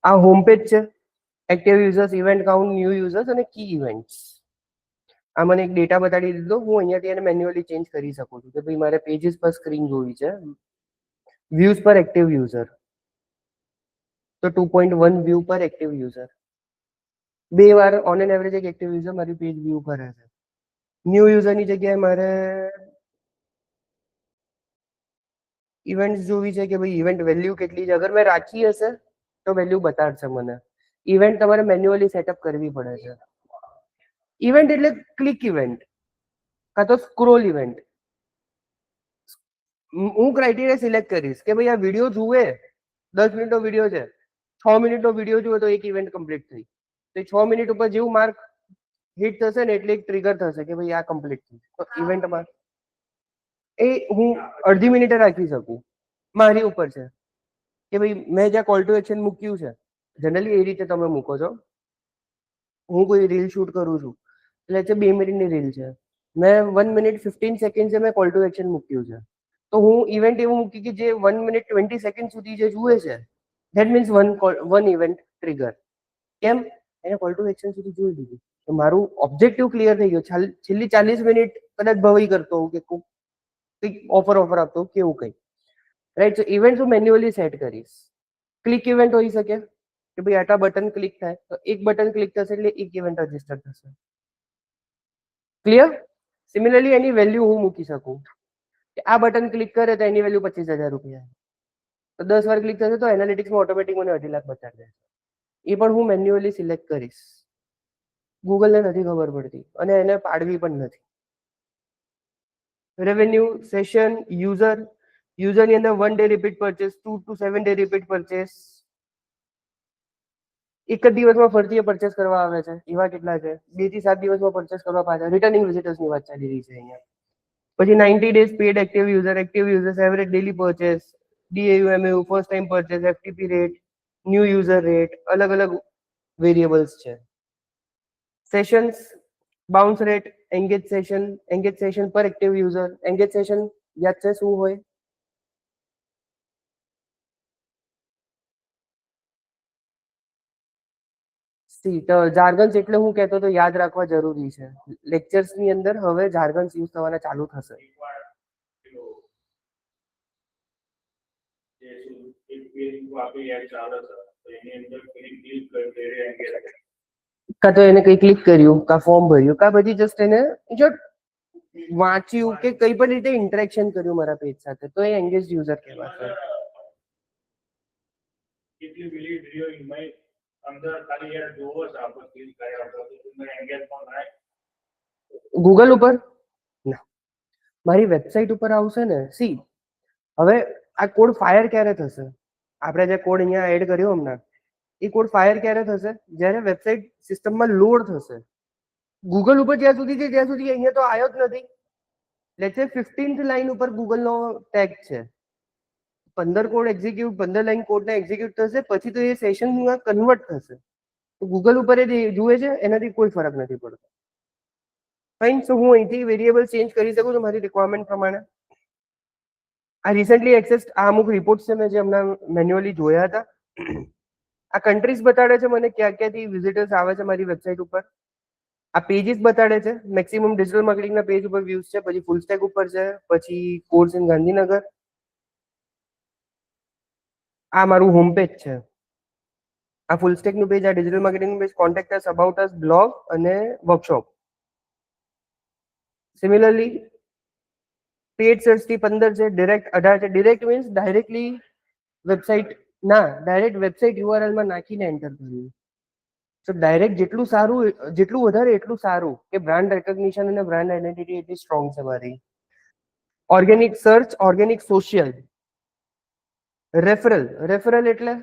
આ હોમ પેજ છે, active users, event count, new users અને કી ઇવેન્ટ્સ. આ મને એક ડેટા બતાડી દીધો. હું અહીંયાથી એને મેન્યુઅલી ચેન્જ કરી શકું છું કે ભાઈ મારે પેજીસ પર સ્ક્રીન જોવી છે. વ્યૂઝ પર એક્ટિવ યુઝર તો 2.1 વ્યૂ પર એક્ટિવ યુઝર. 2 વાર ઓન એન એવરેજ એક એક્ટિવ યુઝર મારી પેજ વ્યૂ કરે છે. ન્યૂ યુઝરની જગ્યાએ મારે ઇવેન્ટ્સ જોવી છે કે ભાઈ ઇવેન્ટ વેલ્યુ કેટલી છે. અગર મેં રાખી હશે તો વેલ્યુ બતાડશે મને. ઇવેન્ટ તમારે મેન્યુઅલી સેટઅપ કરવી પડે છે. ઇવેન્ટ એટલે ક્લિક ઇવેન્ટ કાં તો સ્ક્રોલ ઇવેન્ટ. હું ક્રાઇટેરિયા સિલેક્ટ કરીશ કે ભાઈ આ વિડીયો જુએ, 10 મિનિટનો વિડીયો છે, મિનિટનો વિડીયો જુઓ તો એક ઇવેન્ટ કમ્પ્લીટ થઈ. તો એ 6 મિનિટ ઉપર જેવું માર્ક હિટ થશે ને એટલે એક ટ્રિગર થશે કે ભાઈ આ કમ્પ્લીટ થયું. તો ઇવેન્ટમાં એ હું અડધી મિનિટે રાખી શકું. મારી ઉપર છે કે ભાઈ મેં જ્યાં કોલ ટુ એક્શન મૂક્યું છે, જનરલી એ રીતે તમે મૂકો છો. હું કોઈ રીલ શૂટ કરું છું એટલે 2 મિનિટની રીલ છે, મેં 1 મિનિટ 15 સેકન્ડ મેં કોલ ટુ એક્શન મૂક્યું છે, તો હું ઇવેન્ટ એવું મૂકી કે જે 1 મિનિટ 20 સેકન્ડ સુધી જે જુએ છે, that means one event trigger. કેમ? એને કોલ ટુ એક્શન સુધી જોઈ લીધું તો મારું ઓબ્જેક્ટિવ ક્લિયર થઈ ગયો. છેલ્લી 40 મિનિટ કદાચ ભવાઈ કરતો હોઉં કે કંઈક ઓફર આપતો હોઉં કેવું કંઈ, રાઈટ. તો ઇવેન્ટ હું મેન્યુઅલી સેટ કરીશ. ક્લિક ઇવેન્ટ હોઈ શકે કે ભાઈ આટલા બટન ક્લિક થાય તો એક બટન ક્લિક થશે એટલે એક ઇવેન્ટ રજીસ્ટર થશે. ક્લિયર? સિમિલરલી એની વેલ્યુ હું મૂકી શકું કે આ બટન ક્લિક કરે તો એની વેલ્યુ 25,000 રૂપિયા. તો 10 વાર ક્લિક થશે તો એનાલિટિક્સમાં ઓટોમેટિક મને 2.5 લાખ બતાવી દેશે. એ પણ હું મેન્યુઅલી સિલેક્ટ કરીશ. ગૂગલને નથી ખબર પડતી અને એને પાડવી પણ નથી. રેવન્યુ, સેશન, યુઝરની અંદર 1 day repeat purchase, 2 to 7 day repeat purchase, એક જ દિવસમાં ફરતી પરચેસ કરવા આવે છે એવા કેટલા છે, 2 થી 7 દિવસમાં પરચેસ કરવા પાછા. રિટર્નિંગ વિઝિટર્સની વાત ચાલી રહી છે અહીંયા. પછી 90 days paid active users, average daily purchase, DAU, MAU, first time purchase, FTP rate, new user rate, અલગ અલગ વેરિયેબલ્સ છે. Sessions, bounce rate, engage session per active user. Engage session યાદ છે શું હોય? તો જાર્ગન્સ એટલે હું કહેતો તો યાદ રાખવા જરૂરી છે. લેક્ચર્સ ની અંદર હવે જાર્ગન્સ યુઝ થવાના ચાલુ થશે. કા તો એને કઈ ક્લિક કર્યું, કા ફોર્મ ભર્યું, કા પછી જસ્ટ એને જો વાંચ્યું કે કઈ પણ રીતે ઇન્ટરેક્શન કર્યું મારા પેજ સાથે, તો એ એંગેજ યુઝર કહેવાશે. ગૂગલ ઉપર ના, મારી વેબસાઇટ ઉપર આવશે ને. સી હવે આ કોડ ફાયર ક્યારે થશે? આપણે જે કોડ અહીંયા એડ કર્યો હમણાં, એ કોડ ફાયર ક્યારે થશે? જ્યારે વેબસાઇટ સિસ્ટમમાં લોડ થશે. ગૂગલ ઉપર જ્યાં સુધી છે ત્યાં સુધી અહીંયા તો આવ્યો જ નથી. લેટ્સ સે 15th લાઈન ઉપર ગૂગલનો ટેગ છે. 15 લાઈન કોડને એક્ઝિક્યુટ થશે પછી તો એ સેશનમાં કન્વર્ટ થશે. તો ગૂગલ ઉપર એ જુએ છે, એનાથી કોઈ ફરક નથી પડતો. ફાઇન. સો હું અહીંથી વેરિયેબલ ચેન્જ કરી શકું છું મારી રિક્વાયરમેન્ટ પ્રમાણે. આ રિસેન્ટલી એક્સેસ આ અમુક રિપોર્ટ્સ છે મેં જે હમણાં મેન્યુઅલી જોયા હતા. આ કન્ટ્રીઝ બતાડે છે મને ક્યાં ક્યાંથી વિઝિટર્સ આવે છે મારી વેબસાઇટ ઉપર. આ પેજીસ બતાડે છે. મેક્સિમમ ડિજિટલ માર્કેટિંગના પેજ ઉપર વ્યૂઝ છે, પછી ફૂલ સ્ટેક ઉપર છે, પછી કોર્સ ઇન ગાંધીનગર. આ મારું હોમ પેજ છે. આ ફૂલ સ્ટેક નું પેજ, આ digital marketing page, contact us, about us, blog અને વર્કશોપ. સિમિલરલી પેડ સર્ચ થી 15 છે, ડિરેક્ટ 18 છે. ડિરેક્ટ મીન્સ ડાયરેક્ટલી વેબસાઇટ ના, ડાયરેક્ટ વેબસાઇટ URL માં નાખીને એન્ટર કર્યું. તો ડાયરેક્ટ જેટલું સારું, જેટલું વધારે એટલું સારું કે બ્રાન્ડ રેકગ્નિશન અને બ્રાન્ડ આઇડેન્ટિટી એટલી સ્ટ્રોંગ છે મારી. Organic search, organic social, referral એટલે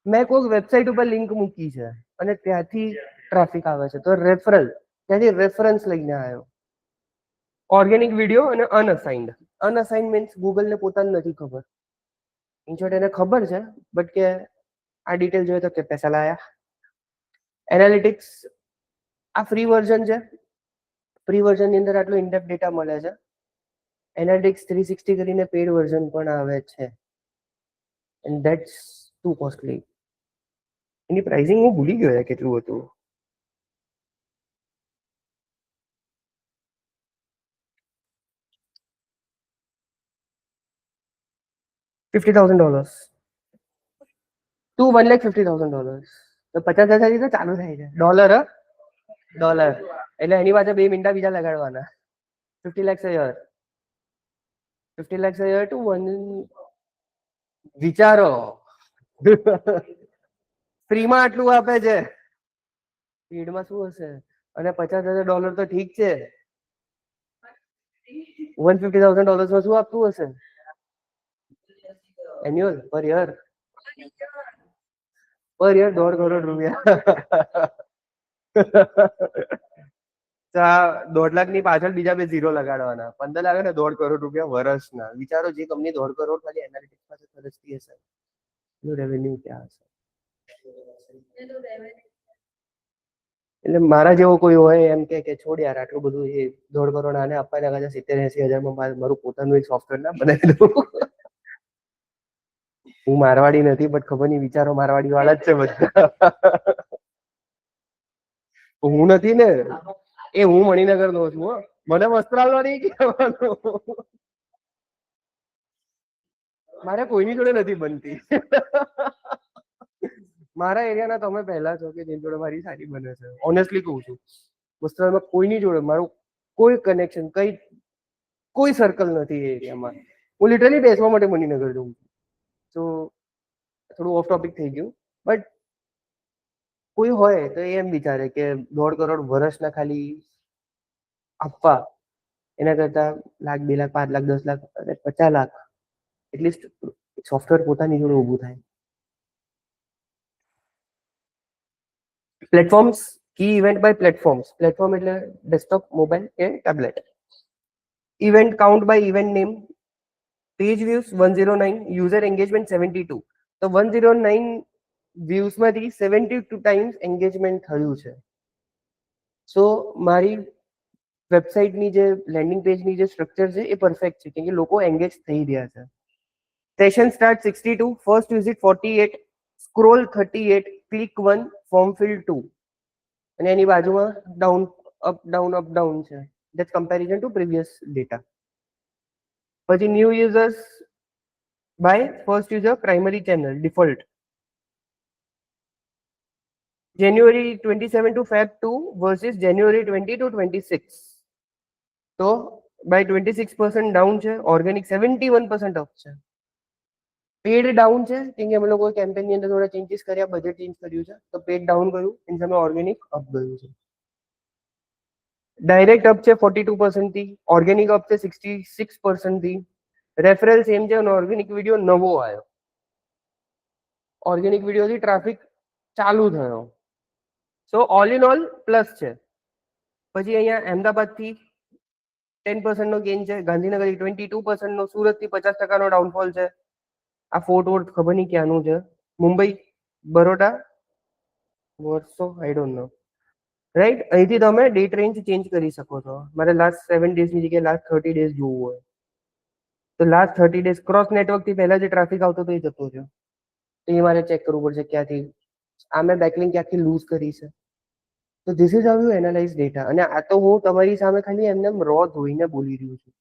મેં કોઈ વેબસાઇટ ઉપર લિંક મૂકી છે અને ત્યાંથી ટ્રાફિક આવે છે, તો રેફરલ, ત્યાંથી રેફરન્સ લઈને આવ્યો. ઓર્ગેનિક વિડીયો અને અનઅસાઇન્ડ. અનઅસાઇન્ડ મીન્સ ગૂગલને પોતાને નથી ખબર. ઇનશોર્ટ એને ખબર છે બટ કે આ ડિટેલ જોઈએ તો કે પૈસા લાયા. એનાલિટિક્સ, આ ફ્રી વર્ઝન છે. ફ્રી વર્ઝન ની અંદર આટલો ઇનડેપ્થ ડેટા મળે છે. એનાલિટિક્સ 360 કરીને પેડ વર્ઝન પણ આવે છે. And that's too costly. Any pricing હું ભૂલી ગયો કેટલું હતું. $50,000 to $150,000. તો 50,000 થી તો ચાલુ થાય છે. ડોલર એટલે એની પાસે 2 મિનિટ બીજા લગાડવાના. 50 lakhs a year. 50 lakhs a year to one. વિચારો ફ્રીમાં આટલું આપે છે, પેડમાં શું હશે? અને $50,000 તો ઠીક છે, $150,000 માં શું આપતું હશે એન્યુઅલ પર યર? પર યર 1.5 કરોડ રૂપિયા. તો આ 1.5 લાખ ની પાછળ બીજા બે ઝીરો લગાડવાના. 15 લાખ ને 1.5 કરોડ રૂપિયા વર્ષના. વિચારો જે કંપની 1.5 કરોડ ખાલી એનાલિટિક્સ પાસે ખર્ચતી હશે એનું રેવન્યુ ક્યાં હશે. એટલે મારા જેવો કોઈ હોય એમ કે છોડ યાર આટલું બધું એ 1.5 કરોડ આને આપવાના કરતા 70-80 હજારમાં મારું પોતાનું એક સોફ્ટવેર ના બનાવી દઉં. હું મારવાડી નથી બટ ખબર નહીં વિચારો મારવાડી વાળા જ છે બધા. હું નથી ને, એ હું મણિનગર નો છું હો. મને વસ્ત્રાલ નહીં કહેવાનું. મારે કોઈની જોડે નથી બનતી. મારા એરિયાના તમે પહેલા છો કે જેની જોડે મારી સારી બને છે. ઓનેસ્ટલી કહું છું, વસ્ત્રાલમાં કોઈની જોડે મારું કોઈ કનેક્શન કોઈ સર્કલ નથી એ એરિયામાં. હું લિટરલી બેસવા માટે મણિનગર જઉં છું. તો થોડું ઓફ ટોપિક થઈ ગયું બટ કોઈ હોય તો એ એમ વિચારે કે 1.5 કરોડ વર્ષના ખાલી આપવા એના કરતા 1 લાખ, 2 લાખ, 5 લાખ, 10 લાખ અને 50 લાખ એટલીસ્ટ સોફ્ટવેર પોતાની જોડે ઊભું થાય. Platforms, key event by platforms. Platform એટલે ડેસ્કટોપ, મોબાઈલ કે tablet. Event count by event name. Page views 109, user engagement 72. તો 109 વ્યૂઝમાંથી 72 ટાઈમ્સ એન્ગેજમેન્ટ થયું છે. સો મારી વેબસાઇટની જે લેન્ડિંગ પેજની જે સ્ટ્રક્ચર છે એ પરફેક્ટ છે કેમ કે લોકો એન્ગેજ થઈ રહ્યા છે. Session start 62, first visit 48, scroll 38, click 1, form fill 2. અને એની બાજુમાં ડાઉન અપ ડાઉન છે. That's comparison to previous data. પછી new users by first user primary channel default. January 27 to Feb 2 versus January 20 to 26. તો by 26% down છે. Organic 71% up છે. Pad down છે કેમ કે અમે લોકો કેમ્પેનની અંદર થોડા ચેન્જીસ કર્યા, બજેટ ચેન્જ કર્યું છે તો પેડ ડાઉન ગયું, એની સામે ઓર્ગેનિક અપ ગયું છે. ડાયરેક્ટ અપ છે 42% થી, ઓર્ગેનિક અપ છે 66% થી. રેફરલ સેમ છે અને ઓર્ગેનિક વિડીયો નવો આવ્યો. ઓર્ગેનિક વિડીયોથી ટ્રાફિક ચાલુ થયો. સો ઓલ ઇન ઓલ પ્લસ છે. પછી અહીંયા અહેમદાબાદથી 10% નો ગેઇન છે, ગાંધીનગર 22% નો, સુરતથી 50% નો ડાઉનફોલ છે. આ ફોર્ટ વર્થ ખબર નહીં ક્યાંનું છે. Mumbai, Baroda, versus I don't know. Right, અહીંથી તમે ડેટ રેન્જ ચેન્જ કરી શકો છો. મારે લાસ્ટ 7 ડેઝની જગ્યાએ લાસ્ટ 30 ડેઝ જોવું હોય તો લાસ્ટ 30 ડેઝ ક્રોસ નેટવર્કથી પહેલા જે ટ્રાફિક આવતો હતો એ જતો રહ્યો. તો એ મારે ચેક કરવું પડશે ક્યાંથી આ મેં બેકલિંક ક્યાંથી લૂઝ કરી છે. તો this is how you analyse data. અને આ તો હું તમારી સામે ખાલી એમને રો ધોઈને બોલી રહ્યું છું.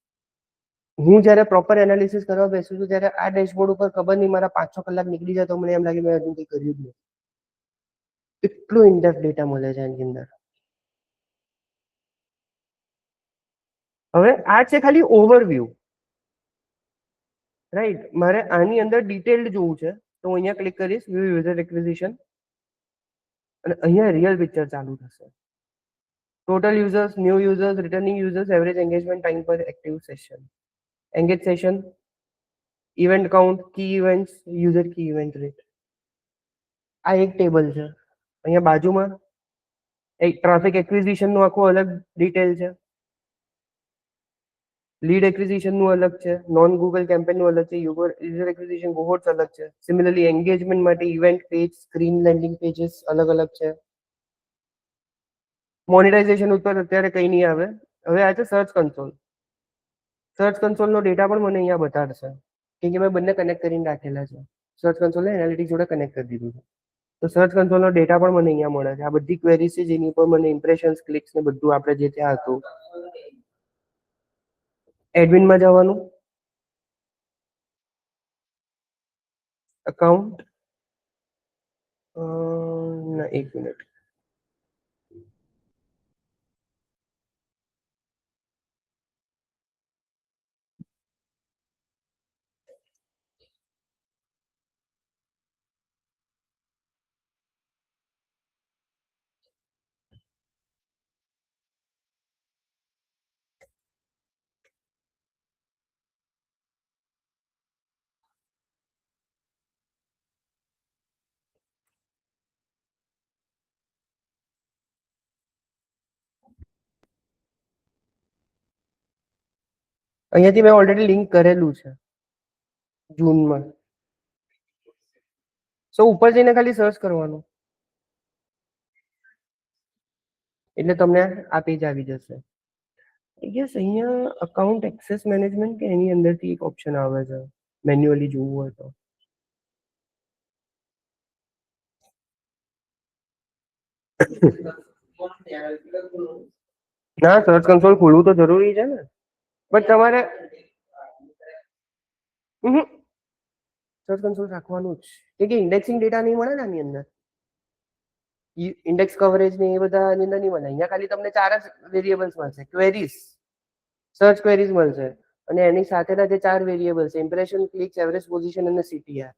હું જ્યારે પ્રોપર એનાલિસિસ કરવા બેસું છું ત્યારે આ ડેશબોર્ડ ઉપર ખબર નહીં મારા 5-6 કલાક નીકળી જાય તો મને એમ લાગે મેં હજુ કંઈ કર્યું જ નહીં. એટલું ઇનડેપ્થ ડેટા મળે છે એની અંદર. હવે આ છે ખાલી ઓવરવ્યૂ. રાઈટ, મારે આની અંદર ડિટેલ્ડ જોવું છે તો હું અહીંયા ક્લિક કરીશ વ્યૂ યુઝર એક્વિઝિશન અને અહીંયા રિયલ પિક્ચર ચાલુ થશે. Total users, new users, returning users, average engagement time per active session, engage session, event count, key events, user key event rate. આ એક ટેબલ છે. અહીંયા બાજુમાં એક ટ્રાફિક એક્વિઝિશન નું આખું અલગ ડિટેલ છે. લીડ એક્વિઝિશન નું અલગ છે, નોન ગૂગલ કેમ્પેન નું અલગ છે, યુઝર એક્વિઝિશન કોહોર્ટ્સ અલગ છે. સિમિલરલી એન્ગેજમેન્ટ માટે ઇવેન્ટ પેજ, સ્ક્રીન લેન્ડિંગ પેजेस અલગ અલગ છે. મોનેટાઇઝેશન ઉપર અત્યારે કંઈ નહીં આવે. હવે આ છે સર્ચ કન્સોલ. સર્ચ કન્સોલ નો ડેટા પણ મને અહીંયા બતાડશે કેમ કે મેં બંને કનેક્ટ કરીને રાખેલા છે. સર્ચ કન્સોલને એનાલિટિક્સ જોડે કનેક્ટ કરી દીધું છે. તો સર્ચ કન્સોલનો ડેટા પણ મને અહીંયા મળે છે. આ બધી ક્વેરીઝ છે જેની ઉપર મને ઇમ્પ્રેશન્સ, ક્લિક્સ ને બધું આપણે જે ત્યાં હતું. એડમિનમાં જવાનું, અકાઉન્ટ, ના 1 મિનિટ. અહીંયાથી મેં ઓલરેડી લિંક કરેલું છે જૂનમાં. સો ઉપર જઈને ખાલી સર્ચ કરવાનું એટલે તમને આ પેજ આવી જશે. યસ, અહીંયા અકાઉન્ટ એક્સેસ મેનેજમેન્ટ કે એની અંદરથી એક ઓપ્શન આવે છે મેન્યુઅલી જોવું હોય તો. ના, સર્ચ કન્સોલ ખોલવું તો જરૂરી છે ને, બટ તમારે સર્ચ કન્સોલ રાખવાનું જ, કેમ કે ઇન્ડેક્સિંગ ડેટા નહીં મળે ને આની અંદર. ઇન્ડેક્સ કવરેજ ને એ બધા આની અંદર નહીં મળે. અહીંયા ખાલી તમને 4 જ વેરિયેબલ્સ મળશે. ક્વેરીઝ, સર્ચ ક્વેરીઝ મળશે અને એની સાથેના જે 4 વેરિયેબલ્સ છે ઇમ્પ્રેશન, ક્લિક્સ, એવરેજ પોઝિશન અને સીટીઆર.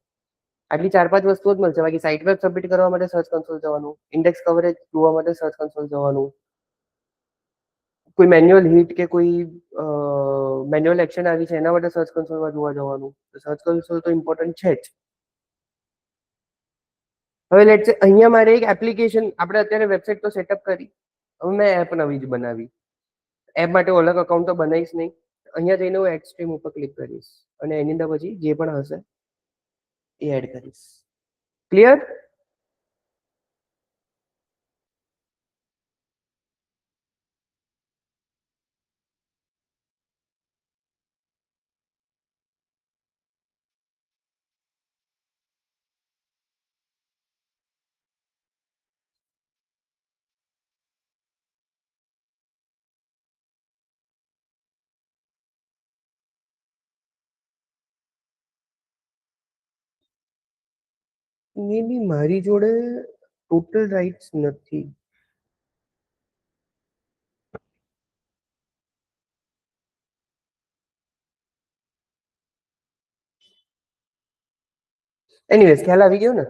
આટલી 4-5 વસ્તુઓ જ મળશે. બાકી સાઇટ વેબ સબમિટ કરવા માટે સર્ચ કન્સોલ જવાનું, ઇન્ડેક્સ કવરેજ જોવા માટે સર્ચ કન્સોલ જવાનું, કોઈ મેન્યુઅલ હિટ કે કોઈ મેન્યુઅલ એક્શન આવી છે એના માટે સર્ચ કન્સોલમાં જોવા જવાનું. તો સર્ચ કન્સોલ તો ઇમ્પોર્ટન્ટ છે જ. હવે લેટ્સ સે અહીંયા મારે એક એપ્લિકેશન, આપણે અત્યારે વેબસાઇટ તો સેટઅપ કરી, હવે મેં એપ નવી જ બનાવી. એપ માટે અલગ અકાઉન્ટ તો બનાવીશ નહીં. અહીંયા જઈને હું એક્સ્ટ્રીમ ઉપર ક્લિક કરીશ અને એની અંદર પછી જે પણ હશે એ એડ કરીશ. ક્લિયર? મે બી મારી જોડે ટોટલ રાઇટ્સ નથી. એનીવેઝ, ખ્યાલ આવી ગયો ને?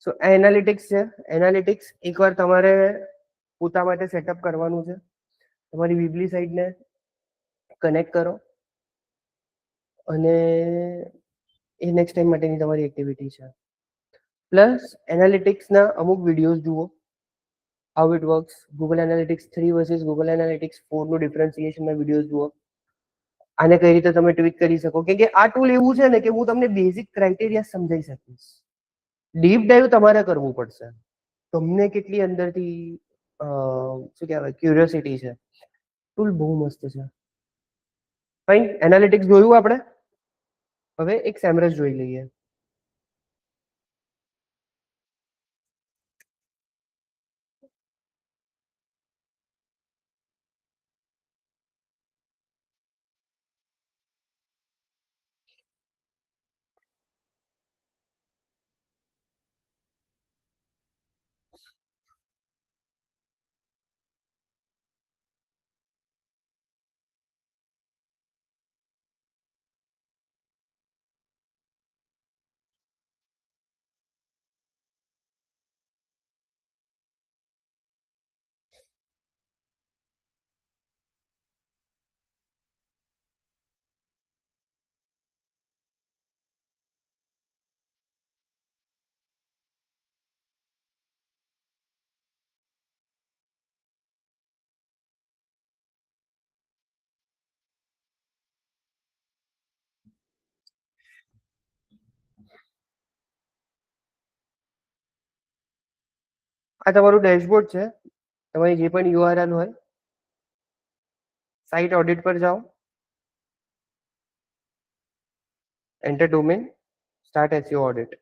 સો એનાલિટિક્સ છે. એનાલિટિક્સ એકવાર તમારે પોતા માટે સેટઅપ કરવાનું છે. તમારી વીબલી સાઇટને કનેક્ટ કરો અને એ નેક્સ્ટ ટાઈમ માટેની તમારી એક્ટિવિટી છે. પ્લસ એનાલિટિક્સના અમુક વિડીયોઝ જુઓ, how it works. Google analytics 3 versus Google analytics 4 નું ડિફરન્સિએશનના વિડીયોઝ જુઓ. આને કઈ રીતે તમે ટ્વીક કરી શકો, કેમ કે આ ટૂલ એવું છે ને કે હું તમને બેઝિક ક્રાઇટેરિયા સમજાવી શકીશ. ડીપ ડાઈવ તમારે કરવું પડશે. તમને કેટલી અંદરથી શું કહેવાય ક્યુરિયોસિટી છે. ટૂલ બહુ મસ્ત છે. ફાઇન, એનાલિટિક્સ જોયું આપણે. હવે એક સેમરસ જોઈ લઈએ. આ તમારું ડેશબોર્ડ છે. તમારી જે પણ યુઆરએલ હોય, સાઇટ ઓડિટ પર જાઓ, enter domain, start SEO audit.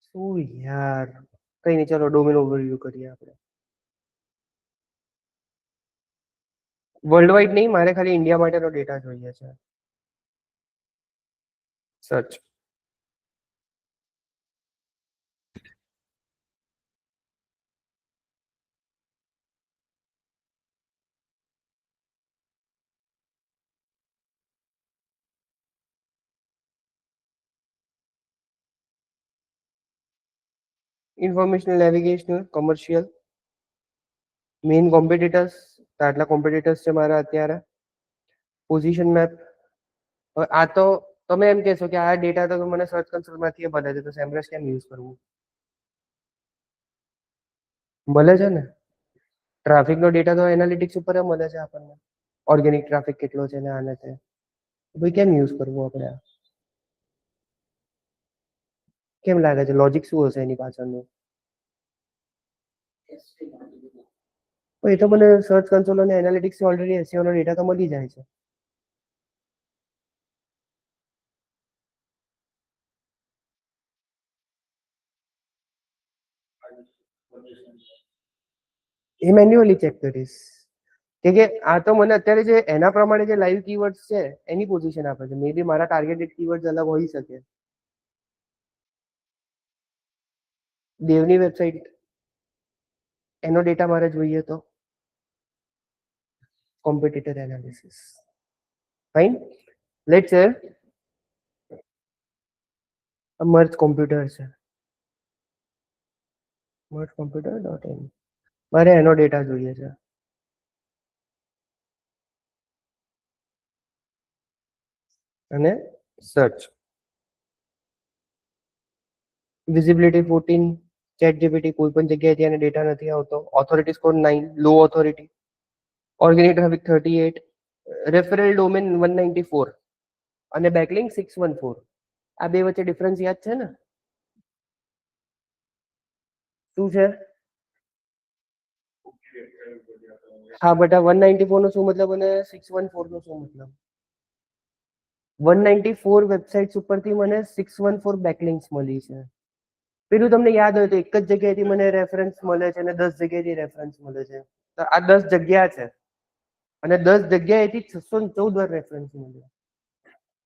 શું યાર, કઈ નહીં, ચલો ડોમેન ઓવરવ્યુ કરીએ આપણે. વર્લ્ડ વાઇડ નહીં, મારે ખાલી ઇન્ડિયા માટેનો ડેટા જોઈએ છે. Search. Informational, navigational, commercial, main competitors. તો આટલા કોમ્પિટિટર્સ છે મારા અત્યારે. Position map. હવે આ તો તમે એમ કહેશો કે આ ડેટા તો મને સર્ચ કન્સોલમાંથી મળે છે, તો સેમરસ કેમ યુઝ કરવું? મળે છે ને. ટ્રાફિકનો ડેટા તો એનાલિટિક્સ ઉપર જ મળે છે આપણને, ઓર્ગેનિક ટ્રાફિક કેટલો છે ને આને છે. ભાઈ કેમ યુઝ કરવું આપણે આ? કેમ લાગે છે લોજિક શું હશે એની પાછળનું? એ તો મને સર્ચ કન્સોલ અને એનાલિટિક્સ ઓલરેડી એસઈઓ નો ડેટા તો મળી જાય છે. એ મેન્યુઅલી ચેક કરીશ કે આ તો મને અત્યારે જે એના પ્રમાણે જે લાઈવ કીવર્ડ્સ છે એની પોઝિશન આપે છે. મે બી મારા ટાર્ગેટેડ કીવર્ડ્સ અલગ હોઈ શકે. દેવની વેબસાઇટ એનો ડેટા મારે જોઈએ તો કોમ્પિટિટર એનાલિસિસ ફાઇન. લેટ્સ સે મર્જ કોમ્પ્યુટર છે, મર્જ કોમ્પ્યુટર ડોટ ઇન, મારે એનો ડેટા જોઈએ છે. અને સર્ચ વિઝિબિલિટી 14, ચેટ જીપીટી કોઈ પણ જગ્યાએથી એને ડેટા નથી આવતો. Authority score 9, low authority. Organic traffic 38, referral domain 194 અને બેકલિંક 614. આ બે વચ્ચે ડિફરન્સ યાદ છે ને? શું છે? હા બટ આ 194 નો શું મતલબ અને 614 નો શું મતલબ? 194 વેબસાઇટ્સ ઉપરથી મને 614 બેકલિંક્સ મળી છે. પેલું તમને યાદ હોય તો એક જ જગ્યાએથી મને રેફરન્સ મળે છે અને 10 જગ્યાએથી રેફરન્સ મળે છે. તો આ 10 જગ્યા છે અને 10 જગ્યાએથી 614 વાર રેફરન્સ મળે.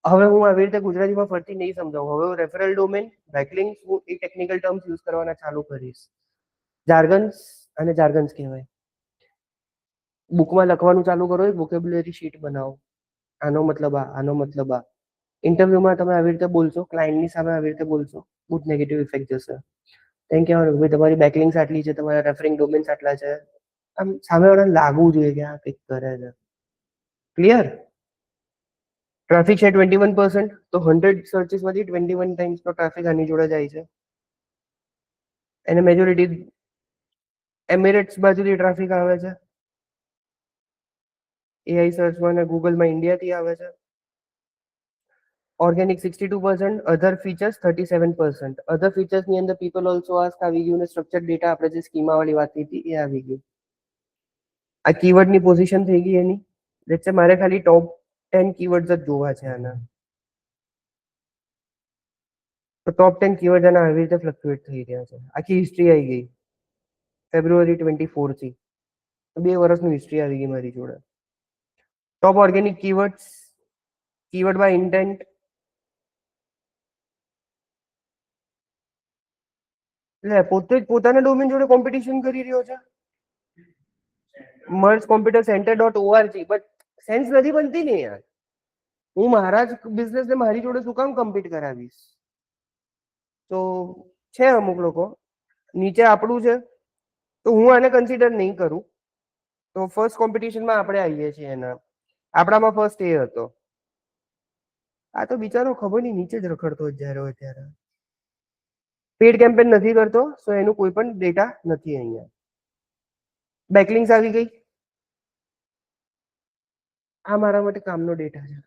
હવે હું આવી રીતે ગુજરાતીમાં ફરતી નહીં સમજાવું. હવે હું રેફરલ ડોમેન, બેકલિંક્સ, હું એ ટેકનિકલ ટર્મ્સ યુઝ કરવાના ચાલુ કરીશ. જાર્ગન્સ અને જાર્ગન્સ કહેવાય. બુકમાં લખવાનું ચાલુ કરો, એક વોકેબ્યુલરી શીટ બનાવો. આનો મતલબ આ, આનો મતલબ આ. ઇન્ટરવ્યુમાં તમે આવી રીતે બોલશો, ક્લાયન્ટની સામે આવી રીતે બોલશો, બહુ જ નેગેટિવ ઇફેક્ટ જશે. તેમ કહેવાનું ભાઈ તમારી બેકલિંગ્સ આટલી છે, તમારા રેફરિંગ ડોમેન્સ આટલા છે. આમ સામેવાળાને લાગવું જોઈએ કે આ કંઈક કરે છે. ક્લિયર? ટ્રાફિક છે 21%, તો 100 સર્ચિસમાંથી 21 ટાઈમ્સ નો ટ્રાફિક આની જોડે જાય છે. એને મેજોરિટી એમિરેટ્સ બાજુથી ટ્રાફિક આવે છે. એઆઈ સર્ચમાં અને ગૂગલમાં ઇન્ડિયાથી આવે છે. ઓર્ગેનિક 62%, અધર ફીચર્સ 37%. અધર ફીચર્સની અંદર પીપલ ઓલ્સો આસ્ક આવી ગયું ને સ્ટ્રક્ચર ડેટા આપણે જે સ્કીમા વાળી વાત કરી હતી એ આવી ગયું. આ કીવર્ડની પોઝિશન થઈ ગઈ એની. લેટ્સ સે મારે ખાલી ટોપ 10 કીવર્ડ્સ જ જોવા છે આના. તો ટોપ 10 કીવર્ડ આના આવી રીતે ફ્લક્ચ્યુએટ થઈ રહ્યા છે. આખી હિસ્ટ્રી આવી ગઈ ફેબ્રુઆરી 24 થી. 2 વર્ષની હિસ્ટ્રી આવી ગઈ મારી જોડે. Top organic keywords, keyword by intent, એટલે પોતે જ પોતાના ડોમેન જોડે કોમ્પિટિશન કરી રહ્યો છે. Merge computer centre dot ORG, but sense નથી બનતી ને યાર. હું મારા જ બિઝનેસને મારી જોડે શું કામ કમ્પીટ કરાવીશ? તો છે અમુક લોકો નીચે આપણું છે તો હું આને કન્સિડર નહીં કરું. તો ફર્સ્ટ કોમ્પિટિશનમાં આપણે આવીએ છીએ એના. આપણામાં ફર્સ્ટ એ હતો. આ તો બિચારો ખબર નહીં નીચે જ રખડતો જ્યારે હોય ત્યારે. પેડ કેમ્પેન નથી કરતો, સો એનું કોઈ પણ ડેટા નથી અહીંયા. બેકલિંગ્સ આવી ગઈ. આ મારા માટે કામનો ડેટા છે.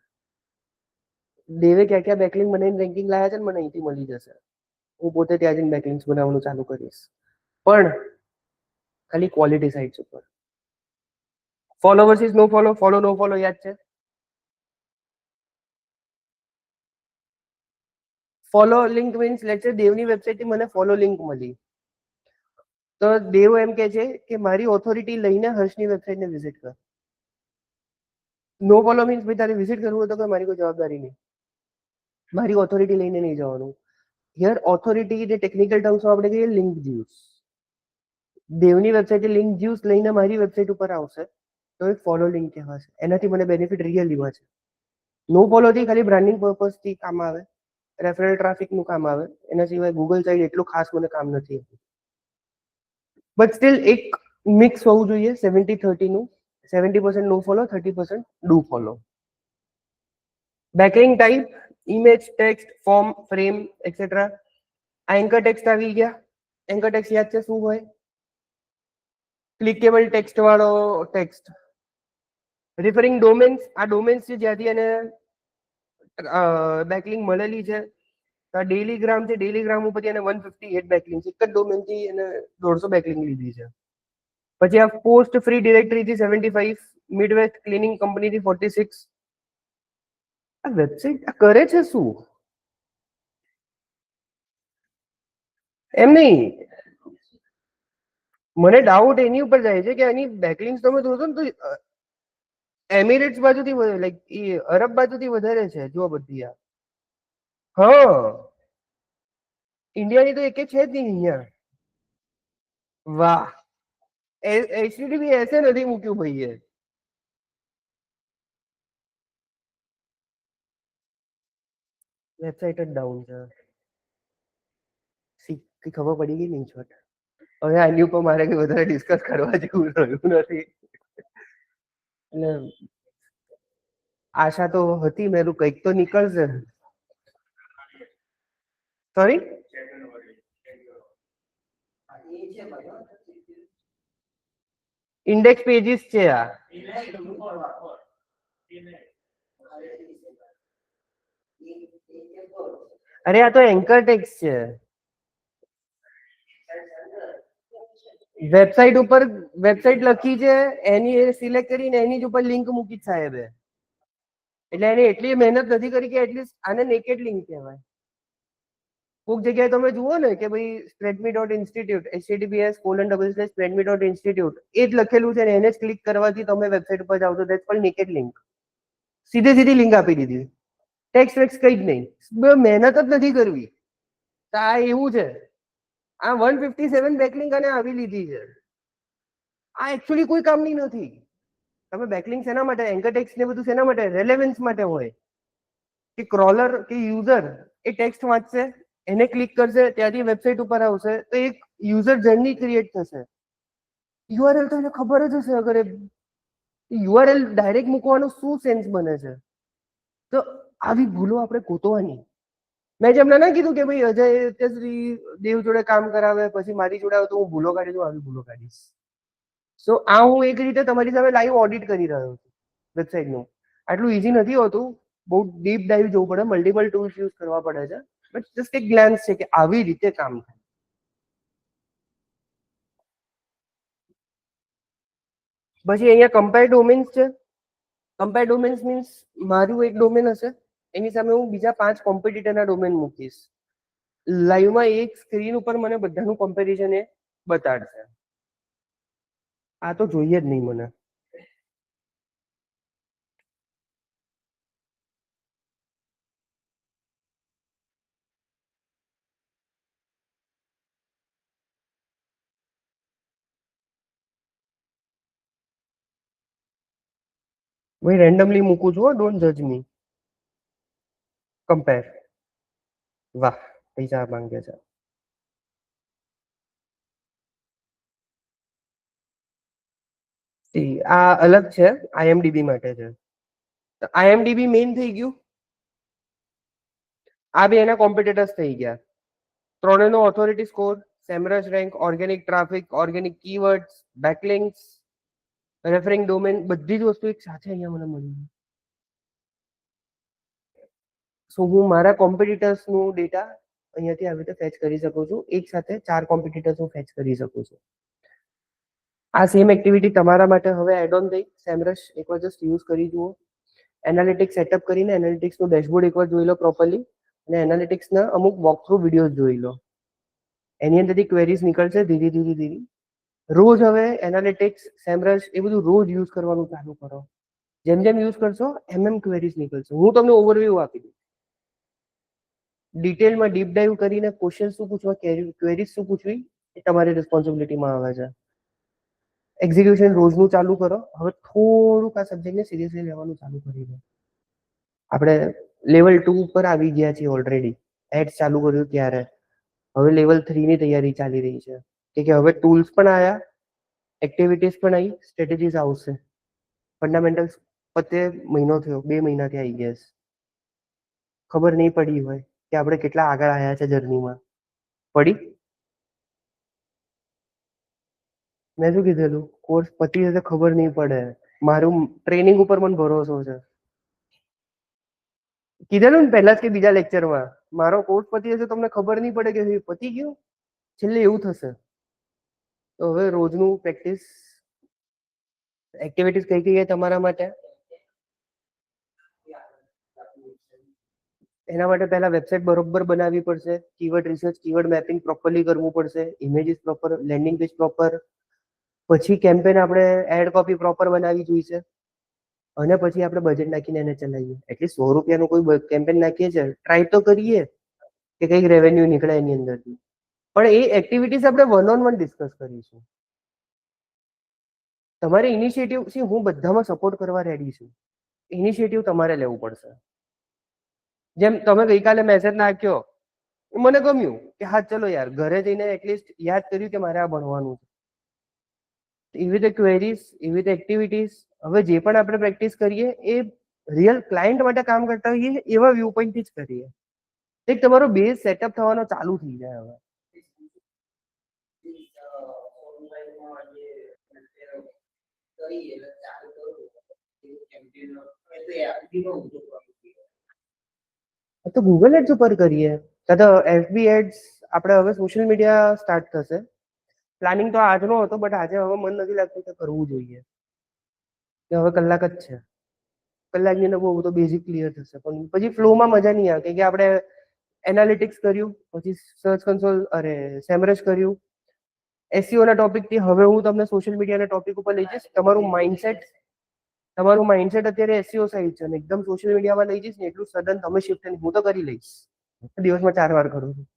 દેવે ક્યાં ક્યાં બેકલિંગ બનાવીને રેન્કિંગ લાયા છે ને મને અહીંથી મળી જશે. હું પોતે ત્યાં જઈને બેકલિંગ્સ બનાવવાનું ચાલુ કરીશ. પણ ખાલી ક્વોલિટી સાઇટ્સ ઉપર. ફોલો વર્સિસ નો ફોલો, ફોલો નો ફોલો યાદ છે? ફોલો લિંક મીન્સ લેટ્સ સે દેવની વેબસાઇટથી મને ફોલો લિંક મળી. તો દેવ એમ કે છે કે મારી ઓથોરિટી લઈને હર્ષની વેબસાઇટને વિઝિટ કર. નો ફોલો મીન્સ ભાઈ તારે વિઝિટ કરવું હોય તો મારી કોઈ જવાબદારી નહીં. મારી ઓથોરિટી લઈને નહીં જવાનું. હિયર ઓથોરિટી જે ટેકનિકલ ટર્મ્સમાં આપણે કહીએ લિંક જ્યુસ. દેવની વેબસાઇટે લિંક જ્યુસ લઈને મારી વેબસાઇટ ઉપર આવશે તો એ ફોલો લિંક કહેવાશે. એનાથી મને બેનિફિટ રિયલીમાં છે. નો ફોલોથી ખાલી બ્રાન્ડિંગ પર્પઝથી કામ આવે, રેફરલ ટ્રાફિકનું કામ આવે. એના સિવાય ગૂગલ સાઇડ એટલું ખાસ મને કામ નથી. બટ સ્ટીલ એક મિક્સ હોવું જોઈએ 70-30 નું. 70% no follow, 30% do follow. Backlink type, image, text, form, frame, etcetera. આ એન્કર ટેક્સ્ટ આવી ગયા. એન્કર ટેક્સ્ટ યાદ છે શું હોય? ક્લિકેબલ ટેક્સ્ટ વાળો ટેક્સ્ટ. રિફરિંગ ડોમેન્સ, આ ડોમેન્સ છે જ્યાંથી એને બેકલિંક મળેલી છે. તો આ ડેલી ગ્રામ છે, ડેલી ગ્રામ ઉપરથી એને 158 બેકલિંક છે, એક જ ડોમેન થી એને 150 બેકલિંક લીધી છે. પછી આ પોસ્ટ ફ્રી ડિરેક્ટરી થી 75, મિડવેસ્ટ ક્લિનિંગ કંપની થી 46. આ વેબસાઇટ આ કરે છે શું? એમ નહીં, મને ડાઉટ એની ઉપર જાય છે કે એની બેકલિંક્સ તમે જોશો ને તો એમિરેટ્સ બાજુથી લાઈક અરબ બાજુથી વધારે છે. જો બધી આ હા, ઇન્ડિયાની તો એક છે જ નહીં અહીંયા. વાહ, એચટીટીપી એસે નથી મૂક્યું ભાઈએ. વેબસાઇટ જ ડાઉન છે. કઈ ખબર પડી ગઈ નહીં છોટ. હવે આની ઉપર મારે કઈ વધારે ડિસ્કસ કરવા જેવું રહ્યું નથી. એટલે આશા તો હતી મેરું કંઈક તો નીકળશે. સોરી, ઇન્ડેક્સ પેજીસ છે આ. અરે આ તો એન્કર ટેક્સ છે. વેબસાઇટ ઉપર વેબસાઇટ લખી છે, એની સિલેક્ટ કરીને એની જ ઉપર લિંક મૂકી સાહેબે. એટલે એને એટલી મહેનત નથી કરી કે એટલીસ્ટ આને નેકેડ લિંક કહેવાય. કોઈક જગ્યાએ તમે જુઓ ને કે ભાઈ spreadme.institute https://spreadme.institute એ જ લખેલું છે ને એને જ ક્લિક કરવાથી તમે વેબસાઇટ ઉપર જાવ તો ધેટ્સ કોલ્ડ નેકેડ લિંક. સીધી લિંક આપી દીધી, ટેક્સ્ટ વેક્સ કઈ જ નહીં, મહેનત જ નથી કરવી. તો આ એવું છે, આ 157 બેકલિંક અને આવી લીધી છે. આ એકચ્યુઅલી કોઈ કામની નથી. તમે બેકલિંક શેના માટે, એન્કર ટેક્સ્ટ ને બધું શેના માટે, રેલેવન્સ માટે હોય કે ક્રોલર કે યુઝર એ ટેક્સ્ટ વાંચશે, એને ક્લિક કરશે, ત્યાંથી વેબસાઇટ ઉપર આવશે તો એક યુઝર જર્ની ક્રિએટ થશે. યુઆરએલ તો એને ખબર જ હશે. અગર યુઆરએલ ડાયરેક્ટ મૂકવાનો શું સેન્સ બને છે? તો આવી ભૂલો આપણે ગોતવાની. મેં જેમને ના કીધું કે ભાઈ અજય અત્યાર સુધી દેવ જોડે કામ કરાવે, પછી મારી જોડે આવે તો હું ભૂલો કાઢી દઉં, આવી ભૂલો કાઢીશ. સો આ હું એક રીતે તમારી સામે લાઈવ ઓડિટ કરી રહ્યો છું વેબસાઇટનું. આટલું ઈઝી નથી હોતું, બહુ ડીપ ડાઈવ જવું પડે, મલ્ટિપલ ટૂલ્સ યુઝ કરવા પડે છે. બટ જસ્ટ એક ગ્લાન્સ છે કે આવી રીતે કામ થાય. પછી અહીંયા કમ્પેર ડોમેન્સ છે. કમ્પેર ડોમેન્સ મીન્સ મારું એક ડોમેન હશે, એની સામે હું બીજા 5 કોમ્પિટિટરના ડોમેન મૂકીશ. લાઈવમાં એક સ્ક્રીન ઉપર મને બધાનું કમ્પેરિઝન એ બતાડશે. આ તો જોઈએ જ નહીં મને. ભાઈ રેન્ડમલી મૂકું છું, ડોન્ટ જજ મી. કમ્પેર. વાહ, પૈસા માંગે છે. આ અલગ છે, આઈએમડીબી માટે છે. આઈએમડીબી મેઇન થઈ ગયું. આ બે એના કોમ્પિટિટર્સ થઈ ગયા. ત્રણેયનો authority score, Semrush rank, organic traffic, organic keywords, backlinks, referring domain, બધી જ વસ્તુ એક સાથે અહીંયા મને મળી. સો હું મારા કોમ્પિટિટર્સનું ડેટા અહીંયાથી આવી રીતે ફેચ કરી શકું છું. એક સાથે 4 કોમ્પિટિટર્સ હું ફેચ કરી શકું છું. આ સેમ એક્ટિવિટી તમારા માટે હવે એડ ઓન થઈ. સેમરસ એકવાર જસ્ટ યુઝ કરી જુઓ. એનાલિટિક્સ સેટઅપ કરીને એનાલિટિક્સનું ડેશબોર્ડ એકવાર જોઈ લો પ્રોપરલી, અને એનાલિટિક્સના અમુક વોક થ્રુ વિડીયોઝ જોઈ લો. એની અંદરથી ક્વેરીઝ નીકળશે ધીરે. રોજ હવે એનાલિટિક્સ, સેમરસ એ બધું રોજ યુઝ કરવાનું ચાલુ કરો. જેમ યુઝ કરશો એમ ક્વેરીઝ નીકળશે. હું તમને ઓવરવ્યૂ આપી દઉં, ડિટેલમાં ડીપ ડાઈવ કરીને ક્વેશ્ચન શું પૂછવા, ક્વેરીઝ શું પૂછવી એ તમારી રિસ્પોન્સિબિલિટીમાં આવે છે. એક્ઝિક્યુશન રોજનું ચાલુ કરો. હવે થોડુંક આ સબ્જેક્ટને સિરિયસલી લેવાનું ચાલુ કરી દો. આપણે લેવલ 2 ઉપર આવી ગયા છીએ ઓલરેડી. એડ્સ ચાલુ કર્યું ત્યારે. હવે લેવલ 3 ની તૈયારી ચાલી રહી છે કે હવે ટૂલ્સ પણ આવ્યા, એક્ટિવિટીઝ પણ આવી, સ્ટ્રેટેજીસ આવશે. ફંડામેન્ટલ્સ પતે મહિનો થયો, 2 મહિનાથી આવી ગયા છે. ખબર નહીં પડી હોય કે આપણે કેટલા આગળ આવ્યા છે જર્નીમાં. પડી? મેં શું કીધેલું કોર્સ પતી જશે ખબર નહીં પડે. મારું ટ્રેનિંગ ઉપર મને ભરોસો છે. કીધેલું ને પહેલા જ કે બીજા લેક્ચરમાં મારો કોર્સ પતી જશે તમને ખબર નહીં પડે કે પતી ગયું. છેલ્લે એવું થશે. તો હવે રોજનું પ્રેક્ટિસ એક્ટિવિટીઝ કઈ કઈ તમારા માટે? એના માટે પહેલા વેબસાઇટ બરોબર બનાવવી પડશે, keyword research, keyword mapping properly કરવું પડશે, images proper, landing page proper, પછી કેમ્પેન આપણે એડ કોપી પ્રોપર બનાવવી જોઈશે, અને પછી આપણે બજેટ નાખીને એને ચલાવીએ. એટલી 100 રૂપિયાનું કોઈ કેમ્પેન નાખીએ છીએ, ટ્રાય તો કરીએ કે કંઈક રેવન્યુ નીકળે એની અંદરથી. પણ એ એક્ટિવિટીઝ આપણે 1-on-1 ડિસ્કસ કરીશું. તમારે ઇનિશિયેટિવ હું બધામાં સપોર્ટ કરવા રેડી છું. ઇનિશિયેટિવ તમારે લેવું પડશે. જેમ તમે ગઈકાલે મેસેજ નાખ્યો, મને ગમ્યું કે હા ચલો યાર ઘરે જઈને એટલીસ્ટ યાદ કર્યું કે મારે આ ભણવાનું છે. એવી રીતે ક્વેરીઝ, એવી રીતે એક્ટિવિટીઝ, હવે જે પણ આપણે પ્રેક્ટિસ કરીએ એ રિયલ ક્લાયન્ટ માટે કામ કરતા હોઈએ એવા વ્યૂ પોઈન્ટથી જ કરીએ. એક તમારો બેઝ સેટઅપ થવાનો ચાલુ થઈ જાય. હવે તો ગૂગલ એડ્સ ઉપર કરીએ, કાં તો FB એડ્સ. આપણે હવે સોશિયલ મીડિયા સ્ટાર્ટ થશે. પ્લાનિંગ તો આજનો હતો, બટ આજે હવે મન નથી લાગતું કે કરવું જોઈએ. કે હવે કલાક જ છે, કલાકની અંદર બહુ બધો બેઝિક ક્લિયર થશે, પણ પછી ફ્લોમાં મજા નહીં આવે. કે આપણે એનાલિટિક્સ કર્યું, પછી સર્ચ કન્સોલ સેમરસ કર્યું, SEO ના ટોપિકથી હવે હું તમને સોશિયલ મીડિયાના ટોપિક ઉપર લઈ જઈશ. તમારું માઇન્ડસેટ અત્યારે SEO સાઈડ છે, અને એકદમ સોશિયલ મીડિયામાં લઈ જઈશ ને એટલું સડન તમે શિફ્ટ હું તો કરી લઈશ. દિવસમાં 4 વાર કરું છું.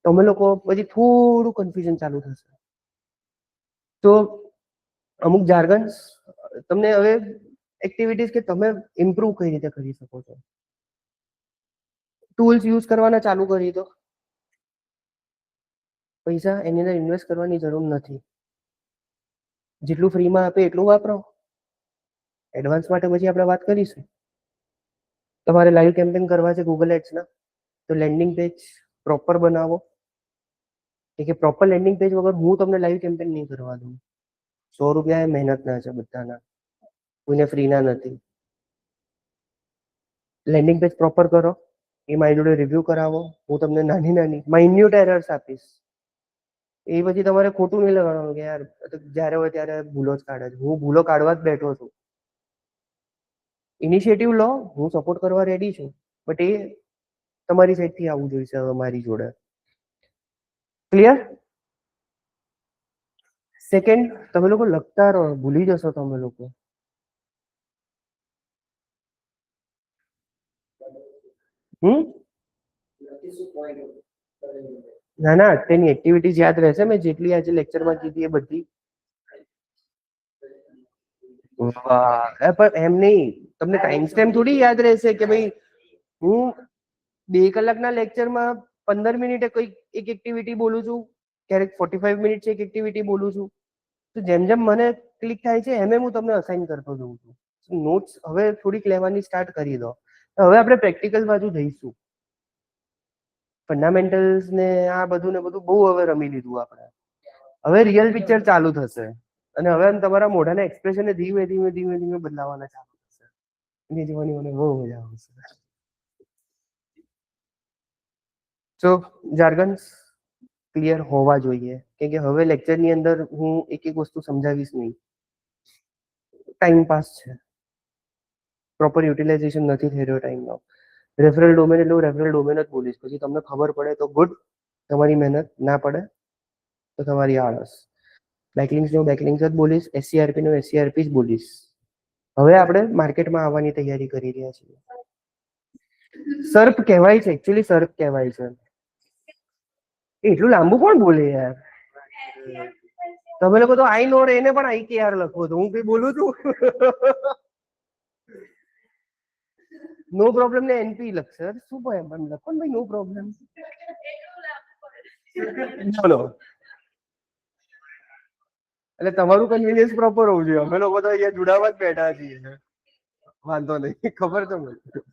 તમે લોકો પછી થોડું કન્ફ્યુઝન ચાલુ થશે. તો અમુક જાર્ગન્સ તમને હવે એક્ટિવિટીઝ કે તમે ઇમ્પ્રુવ કઈ રીતે કરી શકો છો. ટૂલ્સ યુઝ કરવાના ચાલુ કરી દો. પૈસા એની અંદર ઇન્વેસ્ટ કરવાની જરૂર નથી. જેટલું ફ્રીમાં આપે એટલું વાપરો. એડવાન્સ માટે પછી આપણે વાત કરીશું. તમારે લાઈવ કેમ્પેન કરવા છે ગૂગલ એડ્સના, તો લેન્ડિંગ પેજ પ્રોપર બનાવો. કે પ્રોપર લેન્ડિંગ પેજ વગર હું તમને લાઈવ કેમ્પેન નહીં કરવા દઉં. 100 રૂપિયા એ મહેનતના છે બધાના, કોઈને ફ્રીના નથી. લેન્ડિંગ પેજ પ્રોપર કરો, એ મારી જોડે રિવ્યુ કરાવો. હું તમને નાની માઇન્યુટ એરર્સ આપીશ. એ પછી તમારે ખોટું નહીં લગાડવાનું કે યાર જ્યારે હોય ત્યારે ભૂલો જ કાઢે છે. હું ભૂલો કાઢવા જ બેઠો છું. ઇનિશિયેટિવ લો, હું સપોર્ટ કરવા રેડી છું, બટ એ તમારી સાઈડથી આવવું જોઈશે હવે મારી જોડે. ક્લિયર? સેકન્ડ, તમે લોકો લખતા રહો, ભૂલી જશો તમે લોકો. ના તેની એક્ટિવિટીઝ યાદ રહેશે. મેં જેટલી આજે લેક્ચરમાં કીધી એ બધી. પણ એમ નહીં, તમને ટાઈમ સ્ટેમ્પ થોડી યાદ રહેશે કે ભાઈ હું 2 કલાકના લેક્ચરમાં 15 મિનિટે કોઈ એક એક્ટિવિટી બોલું છું, ક્યારેક 45 મિનિટ એક એક્ટિવિટી બોલું છું. તો જેમ જેમ મને ક્લિક થાય છે એમ હું તમને અસાઇન કરતો જઉં છું. નોટ્સ હવે થોડીક લેવાની સ્ટાર્ટ કરી દો. હવે આપણે પ્રેક્ટિકલ બાજુ જઈશું. ફંડામેન્ટલ્સ ને આ બધું બહુ હવે રમી લીધું આપણે. હવે રિયલ પિક્ચર ચાલુ થશે, અને હવે તમારા મોઢાના એક્સપ્રેશન ધીમે ધીમે બદલાવાના ચાલુ થશે. એની જોવાની મને બહુ મજા આવશે. સો જાર્ગન્સ ક્લિયર હોવા જોઈએ, કેમ કે હવે લેક્ચરની અંદર હું એક એક વસ્તુ સમજાવીશ નહીં. ટાઈમ પાસ છે, પ્રોપર યુટિલાઇઝેશન નથી થઈ રહ્યો ટાઈમનો. રેફરલ ડોમેન એટલે હું રેફરલ ડોમેન જ બોલીશ. પછી તમને ખબર પડે તો ગુડ, તમારી મહેનત. ના પડે તો તમારી આળસ. બેકલિંગ્સનું બેકલિંગ્સ જ બોલીશ, SCRP જ બોલીશ. હવે આપણે માર્કેટમાં આવવાની તૈયારી કરી રહ્યા છીએ. સર્પ કહેવાય છે, એકચ્યુઅલી સર્પ કહેવાય છે. એટલું લાંબુ કોણ બોલે યાર? તમે લોકો તો આઈ નો એને પણ આઈ કે યાર લખો તો હું કઈ બોલું છું. નો પ્રોબ્લેમ ને NP લખશે. શું પણ લખો ને ભાઈ, નો પ્રોબ્લેમ. બોલો, એટલે તમારું કન્વીનિયન્સ પ્રોપર હોવું જોઈએ. અમે લોકો તો અહીંયા જોડાવા જ બેઠા છીએ. વાંધો નહીં, ખબર છે મને.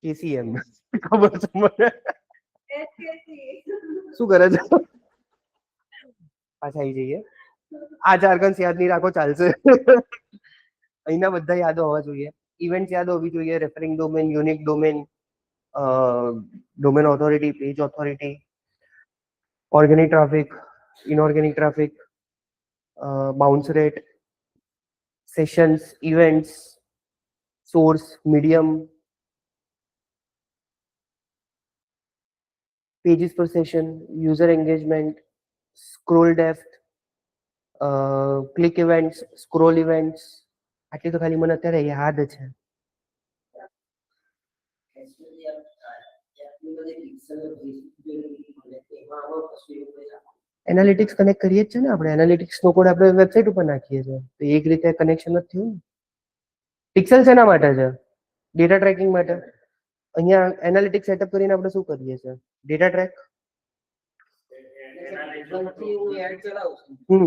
KCM ખબર છે મને. શું કરે છે? પાછા આવી જઈએ. આ ચાર્ગન્સ યાદ નહીં રાખો ચાલશે. અહીંના બધા યાદો હોવા જોઈએ. ઇવેન્ટ યાદ હોવી જોઈએ. Referring domain, unique domain, domain authority, page authority, organic traffic, inorganic traffic, bounce rate, sessions, events, source, medium, pages per session, user engagement, scroll depth, click events, scroll events. આટલી તો ખાલી મને અત્યારે યાદ છે. Actually, આટલી બધી પિક્સલ એમાં આવો કશું એવું કંઈ ના. એનાલિટિક્સ કનેક્ટ કરીએ જ છે ને આપણે. એનાલિટિક્સનો કોડ આપણે વેબસાઇટ ઉપર નાખીએ છીએ, તો એક રીતે કનેક્શન જ થયું ને. પિક્સેલ શેના માટે છે? ડેટા ટ્રેકિંગ માટે. અહીંયા એનાલિટિક્સ સેટઅપ કરીને આપણે શું કરીએ છીએ? Data track. ગૂગલથી હું એડ ચલાવું છું.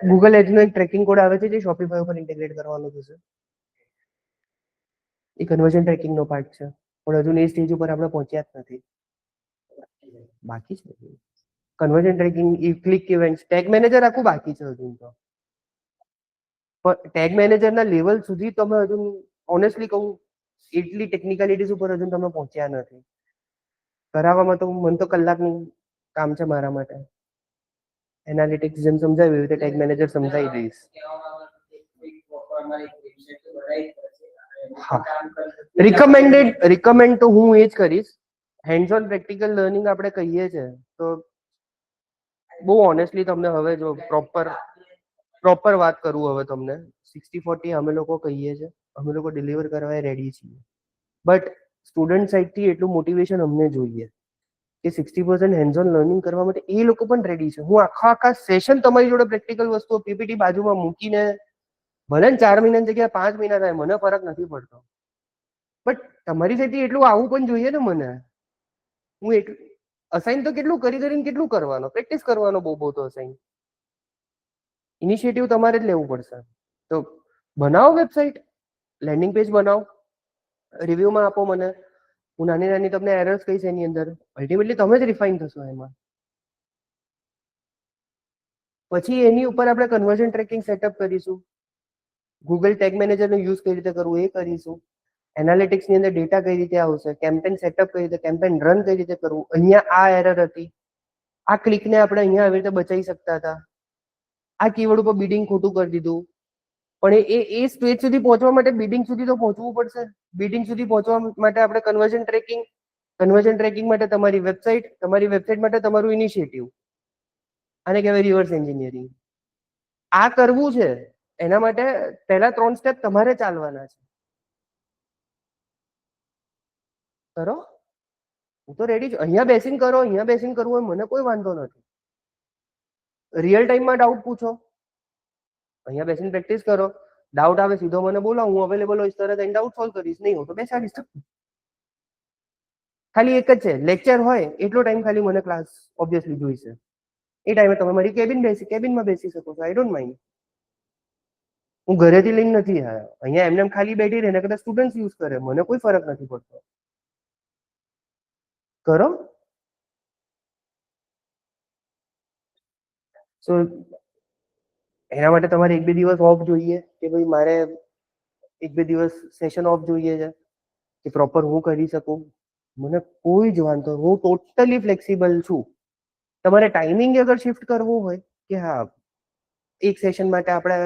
ગૂગલ એડ્સનો એક ટ્રેકિંગ કોડ આવે છે જે શોપિફાઈ ઉપર ઇન્ટિગ્રેટ કરવાનો થશે. એ કન્વર્ઝન ટ્રેકિંગનો પાર્ટ છે, પણ હજુ એ સ્ટેજ ઉપર આપણે પહોંચ્યા જ નથી. બાકી છે conversion tracking, click events, tag manager આખું બાકી છે હજુ તો. પણ ટેગ મેનેજરના લેવલ સુધી તમે હજુ ઓનેસ્ટલી કહું એટલી ટેકનિકાલિટીઝ ઉપર હજુ તમે પહોંચ્યા નથી. કરાવવામાં તો મને તો કલાકનું કામ છે મારા માટે. એનાલિટિક્સ જેમ સમજાવ્યું એવી રીતે ટેગ મેનેજર સમજાવી દઈશ. રિકમેન્ડ તો હું એ જ કરીશ. હેન્ડ્સ ઓન પ્રેક્ટિકલ લર્નિંગ આપણે કહીએ છીએ તો બહુ ઓનેસ્ટલી તમને હવે જો પ્રોપર વાત કરું હવે તમને 60-40 અમે લોકો કહીએ છીએ, અમે લોકો ડિલિવર કરવા રેડી છીએ. બટ સ્ટુડન્ટ સાઇડથી એટલું મોટિવેશન અમને જોઈએ કે 60% હેન્ડ્સ ઓન લર્નિંગ કરવા માટે એ લોકો પણ રેડી છે. હું આખા સેશન તમારી જોડે પ્રેક્ટિકલ વસ્તુઓ પીપીટી બાજુમાં મૂકીને ભલે 4 મહિનાની જગ્યાએ 5 મહિના થાય મને ફરક નથી પડતો, બટ તમારી સાઈડથી એટલું આવું પણ જોઈએ ને મને. હું અસાઇન તો કેટલું કરીને કેટલું કરવાનો, પ્રેક્ટિસ કરવાનો બહુ તો અસાઇન. ઇનિશિયેટિવ તમારે જ લેવું પડશે. તો બનાવો વેબસાઇટ, લેન્ડિંગ પેજ બનાવો, રિવ્યુમાં આપો મને. હું નાની તમને એરર્સ કહીશ એની અંદર. અલ્ટિમેટલી તમે જ રિફાઇન થશો એમાં. પછી એની ઉપર આપણે કન્વર્ઝન ટ્રેકિંગ સેટઅપ કરીશું. ગૂગલ ટેગ મેનેજરનો યુઝ કઈ રીતે કરવું એ કરીશું. એનાલિટિક્સની અંદર ડેટા કઈ રીતે આવશે, કેમ્પેન સેટઅપ કઈ રીતે, કેમ્પેન રન કઈ રીતે કરવું. અહીંયા આ એરર હતી, આ ક્લિકને આપણે અહીંયા આવી રીતે બચાવી શકતા હતા, આ કીવર્ડ ઉપર બિડિંગ ખોટું કરી દીધું. પણ એ સ્ટેજ સુધી પહોંચવા માટે બિડિંગ સુધી તો પહોંચવું પડશે. બિડિંગ સુધી પહોંચવા માટે આપણે કન્વર્ઝન ટ્રેકિંગ માટે તમારી વેબસાઇટ માટે તમારું ઇનિશિયેટિવ. આને કહેવાય રિવર્સ એન્જિનિયરિંગ. આ કરવું છે એના માટે પહેલા 3 સ્ટેપ તમારે ચાલવાના છે. કરો, હું તો રેડી છું. અહીંયા બેસીને કરો, અહીંયા બેસીને કરવું હોય મને કોઈ વાંધો નથી. રિયલ ટાઈમમાં ડાઉટ પૂછો, અહીંયા બેસીને પ્રેક્ટિસ કરો. ડાઉટ આવે સીધો મને બોલાવો, હું અવેલેબલ હોઈશ તરત એને ડાઉટ સોલ્વ કરીશ. નહીં હું તો બેસાડીશ. ખાલી એક જ છે, લેક્ચર હોય એટલો ટાઈમ ખાલી મને ક્લાસ ઓબ્વિયસલી જોઈશે. એ ટાઈમે તમે મારી કેબિનમાં બેસી શકો છો. I don't mind. હું ઘરેથી લઈને નથી આવ્યો. અહીંયા એમને ખાલી બેઠી રહે ને કદાચ સ્ટુડન્ટ યુઝ કરે, મને કોઈ ફરક નથી પડતો. કરો. સો એના માટે તમારે 1-2 દિવસ ઓફ જોઈએ કે ભાઈ મારે 1-2 દિવસ સેશન ઓફ જોઈએ છે કે પ્રોપર હું કરી શકું. મને કોઈ જ વાંધો, હું ટોટલી ફ્લેક્સિબલ છું. તમારે ટાઈમિંગ અગર શિફ્ટ કરવું હોય કે હા એક સેશન માટે આપણે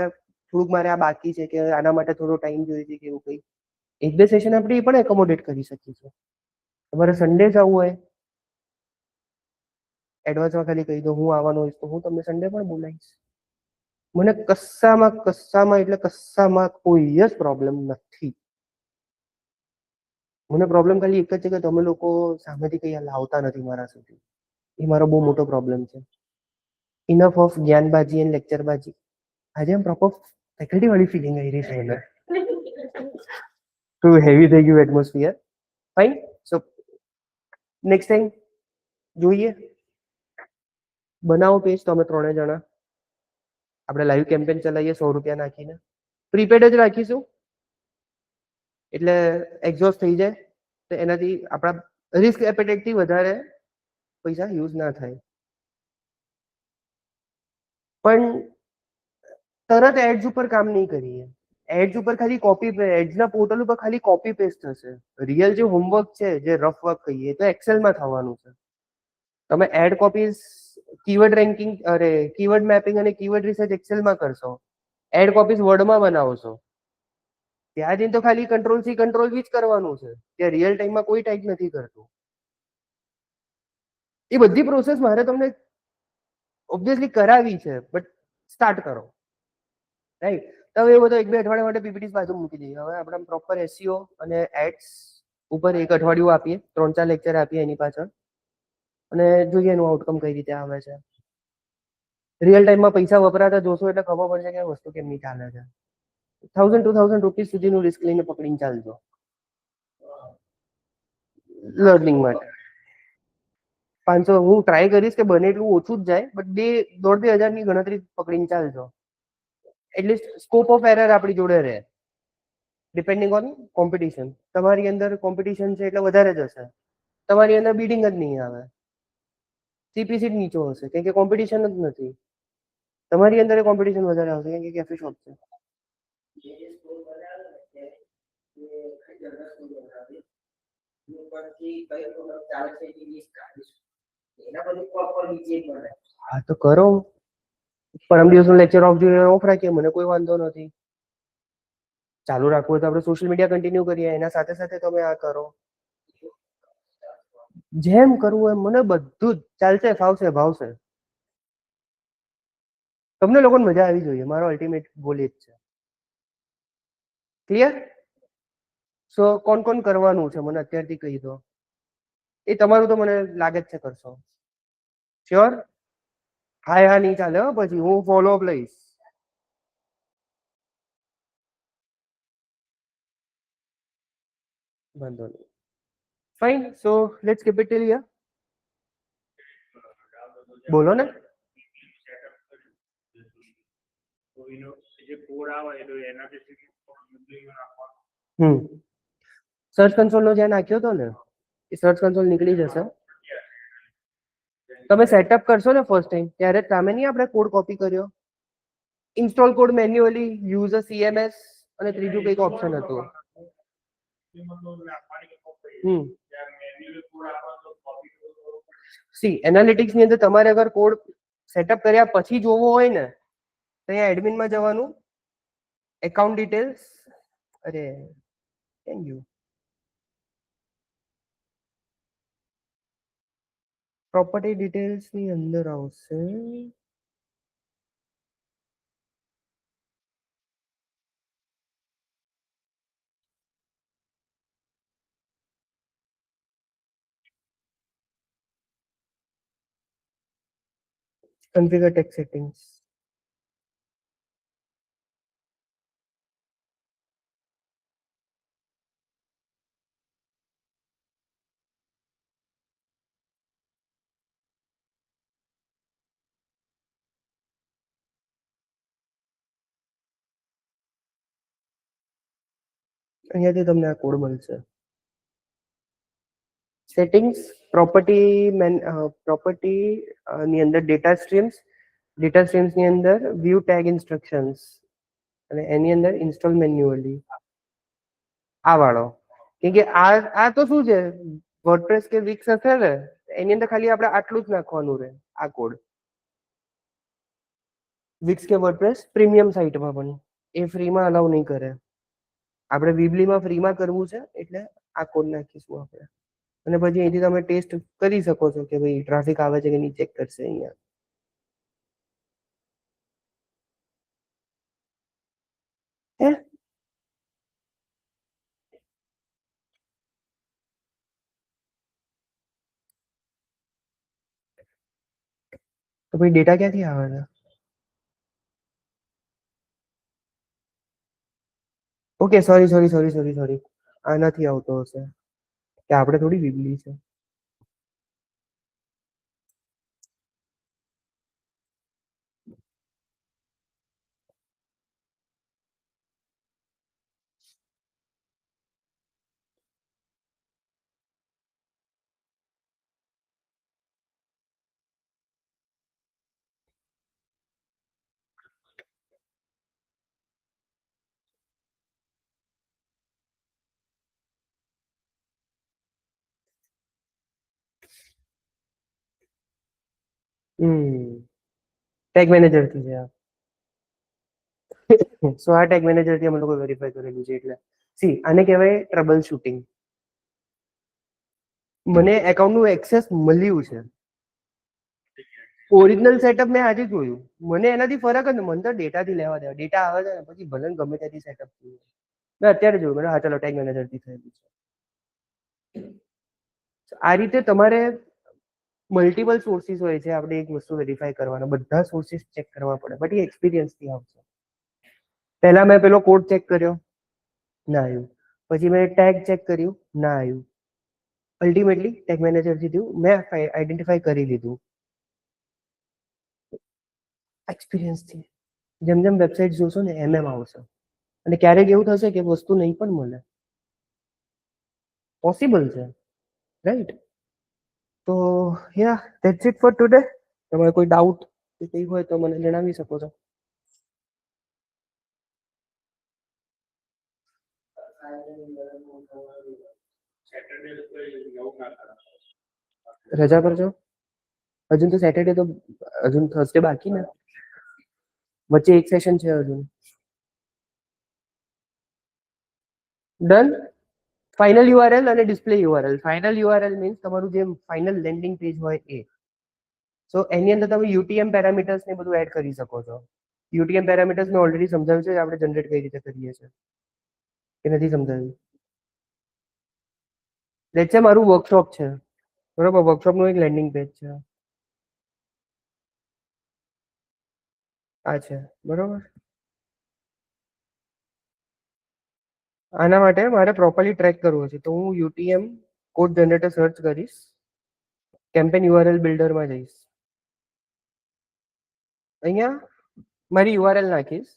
થોડુંક મારે આ બાકી છે કે આના માટે થોડો ટાઈમ જોઈએ છે કે એવું કંઈ, 1-2 સેશન આપણે એ પણ એકોમોડેટ કરી શકીશું. તમારે સન્ડે જવું હોય એડવાન્સમાં ખાલી કહી દો હું આવવાનો હોઈશ તો હું તમને સન્ડે પણ બોલાવીશ. મને કશામાં કોઈ જ પ્રોબ્લેમ નથી. મને પ્રોબ્લેમ ખાલી એક જ છે કે તમે લોકો સામેથી કઈ લાવતા નથી મારા સુધી. એ મારો બહુ મોટો પ્રોબ્લેમ છે. ઇનફ ઓફ જ્ઞાનબાજી એન્ડ લેક્ચરબાજી. આજે આમ પ્રોપર ફેકલ્ટી વાળી ફિલિંગ આવી રહી છે એને. ટુ હેવી થઈ ગયું atmosphere. Fine. So next time જોઈએ. બનાવો પેજ તો અમે 3 જણા આપણે લાઈવ કેમ્પેન ચલાવીએ 100 રૂપિયા નાખીને. પ્રીપેડ જ રાખીશું એટલે એક્ઝોસ્ટ થઈ જાય તો એનાથી આપણા રિસ્ક એપેટાઇટથી વધારે પૈસા યુઝ ના થાય. પણ તરત એડ્સ ઉપર કામ નહીં કરીએ. એડ્સ ઉપર ખાલી કોપી એડ્સના પોર્ટલ ઉપર ખાલી કોપી પેસ્ટ થશે. રિયલ જે હોમવર્ક છે, જે રફ વર્ક કહીએ તો એક્સેલમાં થવાનું છે. તમે ad copies keyword ranking keyword mapping અને કીવર્ડ રિસર્ચ એક્સેલમાં કરશો, એડ કોપીઝ વર્ડમાં બનાવશો, ત્યાં જઈને તો ખાલી કંટ્રોલ-સી કંટ્રોલ-વી જ કરવાનું છે. ત્યાં રિયલ ટાઈમમાં કોઈ ટાઈપ નથી કરતું. એ બધી પ્રોસેસ મારે તમને ઓબ્વિયસલી કરાવી છે, બટ સ્ટાર્ટ કરો, રાઈટ? તો હવે એ બધો 1-2 અઠવાડિયા માટે પીપીટીસ બાજુ મૂકી દઈએ. હવે આપણે પ્રોપર એસઈઓ અને એડ્સ ઉપર એક અઠવાડિયું આપીએ, 3-4 લેક્ચર આપીએ એની પાછળ, અને જોઈએ એનું આઉટકમ કઈ રીતે આવે છે. રિયલ ટાઈમમાં પૈસા વપરાતા જોશો એટલે ખબર પડશે કે આ વસ્તુ કેમની ચાલે છે. 1000-2000 રૂપીસ સુધીનું રિસ્ક લઈને પકડીને ચાલજો લર્નિંગ માટે. 500 હું ટ્રાય કરીશ કે બને એટલું ઓછું જ જાય, બટ 1.5-2 હજારની ગણતરી પકડીને ચાલજો. એટલીસ્ટ સ્કોપ ઓફ એરર આપણી જોડે રહે, ડિપેન્ડિંગ ઓન કોમ્પિટિશન. તમારી અંદર કોમ્પિટિશન છે એટલે વધારે જ હશે, તમારી અંદર બીડિંગ જ નહીં આવે, સીપીસી જ નીચો હશે, કેમ કે કોમ્પિટિશન જ નથી. તમારી અંદર કોમ્પિટિશન વધારે આવશે કેમ કે કેફે શોપ છે. જે સ્કોર બનાવે ને તે જનરલ સ્કોર બનાવે ઉપરથી કઈ પ્રોડક્ટ ચાલે છે એની લિસ્ટ કાઢીશું. એના બધું પ્રોપર નીચે બનાવે. હા તો કરો. પરમ દિવસનું લેક્ચર ઓફ રાખીએ, મને કોઈ વાંધો નથી. ચાલુ રાખવું હોય તો આપણે સોશિયલ મીડિયા કન્ટિન્યુ કરીએ, એના સાથે સાથે તમે આ કરો. જેમ કરવું એમ, મને બધું જ ચાલશે, ફાવશે, ભાવશે. તમને લોકોને મજા આવી જોઈએ, મારો અલ્ટિમેટ ગોલ એ જ છે. ક્લિયર? સો કોણ કોણ કરવાનું છે મને અત્યારથી કહી દો. એ તમારું તો મને લાગે જ છે કરશો. શ્યોર? હા નહીં ચાલે હો, પછી હું ફોલોઅપ લઈશ. વાંધો નહીં. Fine. So let's keep it till here. બોલો ને. સર્ચ કન્સોલ નો જ્યાં નાખ્યો હતો ને, એ સર્ચ કન્સોલ નીકળી જશે. તમે સેટઅપ કરશો ને ફર્સ્ટ ટાઈમ, ત્યારે તમે નહીં આપણે કોડ કોપી કર્યો, install code manually, use a cms, અને ત્રીજું કંઈક ઓપ્શન હતું. સી એનાલિટિક્સ ની અંદર તમારે અગર કોડ સેટઅપ કર્યા પછી જોવો હોય ને, તો અહીંયા એડમિનમાં જવાનું, એકાઉન્ટ ડિટેલ્સ, અરે થેન્ક યુ, પ્રોપર્ટી ડિટેલ્સ ની અંદર આવશે. Configure text settings. અહીંયાથી તમને આ કોડ મળશે. સેટિંગ્સ, પ્રોપર્ટી ની અંદર ડેટા સ્ટ્રીમ્સ ની અંદર વ્યૂ ટેગ ઇન્સ્ટ્રક્શન્સ, અને એની અંદર ઇન્સ્ટોલ મેન્યુઅલી આ વાળો. કેમ કે આ તો શું છે, વર્ડપ્રેસ કે વિક્સ હશે ને, એની અંદર ખાલી આપણે આટલું જ નાખવાનું રહે, આ કોડ. વિક્સ કે વર્ડપ્રેસ પ્રીમિયમ સાઇટમાં પણ એ ફ્રીમાં અલાઉ નહીં કરે. આપણે વીબલીમાં ફ્રીમાં કરવું છે એટલે આ કોડ નાખીશું આપણે, અને પછી અહીંથી તમે ટેસ્ટ કરી શકો છો કે ભાઈ ટ્રાફિક આવે છે કે નહીં, ચેક કરશે અહીંયા. હે તો ભાઈ ડેટા ક્યાંથી આવે છે? ઓકે, સોરી, આનાથી આવતો હશે, કે આપણે થોડી વીબલી છે. ટેગ મેનેજર થી છે સો આ ટેગ મેનેજર થી અમે લોકો વેરીફાઈ કરેલું છે એટલે સી આને કહેવાય ટ્રબલ શૂટિંગ. મને એકાઉન્ટ નું એક્સેસ મળ્યું છે. ઓરિજિનલ સેટઅપ મેં આજે જોયું. મને એનાથી ફરક જ ને મને તો ડેટાથી લેવા દેવા ડેટા આવે છે ને પછી ભલે ને ગમે ત્યાંથી સેટઅપ થયું મેં અત્યારે જોયું મને હા ચાલો ટેગ મેનેજર થી થયેલું છે. આ રીતે તમારે મલ્ટિપલ સોર્સિસ હોય છે આપણે એક વસ્તુ વેરીફાઈ કરવાના બધા સોર્સિસ ચેક કરવા પડે બટ એ એક્સપિરિયન્સથી આવશે. પહેલા મેં પેલો કોડ ચેક કર્યો ના આવ્યું. પછી મેં ટેગ ચેક કર્યું ના આવ્યું. અલ્ટિમેટલી ટેગ મેનેજરથી થયું મેં આઈડેન્ટિફાઈ કરી લીધું એક્સપિરિયન્સથી. જેમ જેમ વેબસાઇટ જોશો ને એમ આવશે અને ક્યારેક એવું થશે કે વસ્તુ નહીં પણ મળે. પોસિબલ છે રાઈટ. તો યા ધેટ્સ ઇટ ફોર ટુડે. તમારે કોઈ ડાઉટ કે કંઈ હોય તો મને જણાવી શકો છો. રજા પર છો હજુ તો સેટરડે તો હજુ થર્સડે બાકી ને વચ્ચે એક સેશન છે હજુ. ડન. ફાઇનલ યુઆરએલ અને display URL. Final URL means તમારું જે ફાઇનલ લેન્ડિંગ પેજ હોય એ. સો એની અંદર તમે યુટીએમ પેરામીટર્સ ને બધું એડ કરી શકો છો. યુટીએમ પેરામીટર્સ મેં ઓલરેડી સમજાવ્યું છે આપણે જનરેટ કઈ રીતે કરીએ છીએ એ નથી સમજાવ્યું. લેટ્સ સે મારું વર્કશોપ છે બરોબર વર્કશોપનું એક લેન્ડિંગ પેજ છે આ છે બરોબર. આના માટે મારે પ્રોપરલી ટ્રેક કરવો છે તો હું યુટીએમ કોડ જનરેટર સર્ચ કરીશ કેમ્પેન યુઆરએલ બિલ્ડરમાં જઈશ અહીંયા મારી યુઆરએલ નાખીશ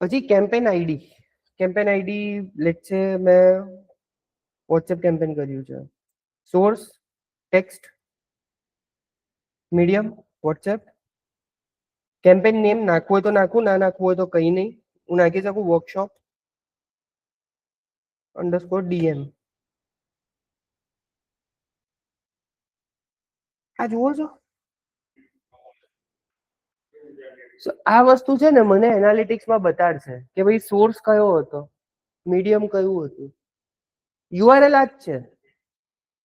પછી કેમ્પેન આઈડી લેટ્સ સે મેં વોટ્સએપ કેમ્પેન કર્યું છે source text medium WhatsApp campaign name નાખવું હોય તો નાખું ના નાખવું હોય તો કંઈ નહીં હું નાખી શકું વર્કશોપ _dm. આ જુઓ છો આ વસ્તુ છે ને મને એનાલિટિક્સમાં બતાડશે કે ભાઈ સોર્સ કયો હતો મીડિયમ કયું હતું યુઆરએલ આ જ છે.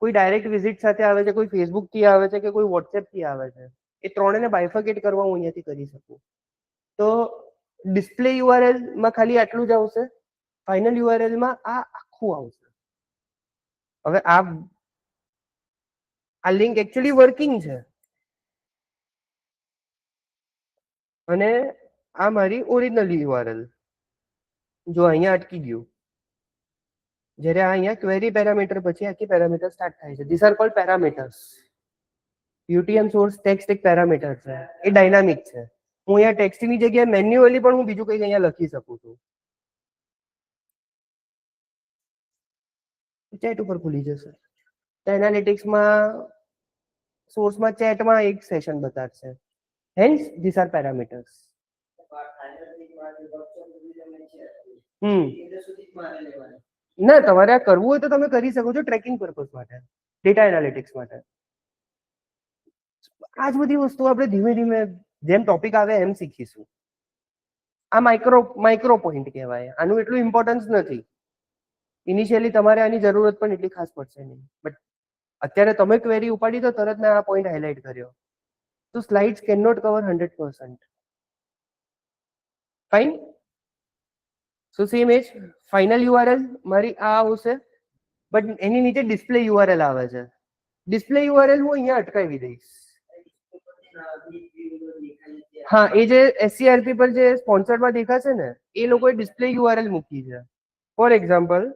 કોઈ ડાયરેક્ટ વિઝિટ સાથે આવે છે કોઈ ફેસબુક થી આવે છે કે કોઈ વોટ્સએપ થી આવે છે એ ત્રણેયને બાયફર્કેટ કરવા હું અહીંયાથી કરી શકું. તો ડિસ્પ્લે યુઆરએલ માં ખાલી આટલું જ આવશે ફાઇનલ યુઆરએલ માં આ આખું આવશે. હવે આ લિંક એકચ્યુઅલી વર્કિંગ છે અને આ મારી ઓરિજિનલ યુઆરએલ જો અહીંયા અટકી ગયું જ્યારે આ અહીંયા ક્વેરી પેરામીટર પછી આખી પેરામીટર સ્ટાર્ટ થાય છે this are called parameters. UTM source text એક પેરામીટર છે એ ડાયનામિક છે. હું અહીંયા ટેક્સ્ટની જગ્યાએ મેન્યુઅલી પણ હું બીજું કંઈક અહીંયા લખી શકું છું. ચેટ ઉપર ખુલી જશે એનાલિટિક્સમાં સોર્સમાં ચેટમાં એક સેશન બતાડશે હેન્સ ધીસ આર પેરામીટર્સ. ના તમારે આ કરવું હોય તો તમે કરી શકો છો ટ્રેકિંગ પર્પઝ માટે ડેટા એનાલિટિક્સ માટે. આ જ બધી વસ્તુ આપણે ધીમે ધીમે જેમ ટોપિક આવે એમ શીખીશું. આ માઇક્રો પોઈન્ટ કહેવાય આનું એટલું ઇમ્પોર્ટન્સ નથી. ઇનિશિયલી તમારે આની જરૂરત પણ એટલી ખાસ પડશે નહીં બટ અત્યારે તમે ક્વેરી ઉપાડી તો તરત મેં આ પોઈન્ટ હાઇલાઇટ કર્યો. તો slides can not cover 100%. Fine. So same એજ ફાઇનલ યુઆરએલ મારી આ આવશે બટ એની નીચે ડિસ્પ્લે યુઆરએલ આવે છે. ડિસ્પ્લે યુઆરએલ હું અહીંયા અટકાવી દઈશ. હા એ જે એસસીઆરપી પર જે સ્પોન્સર્ડમાં દેખાશે ને એ લોકોએ ડિસ્પ્લે યુઆરએલ મૂકી છે. ફોર એક્ઝામ્પલ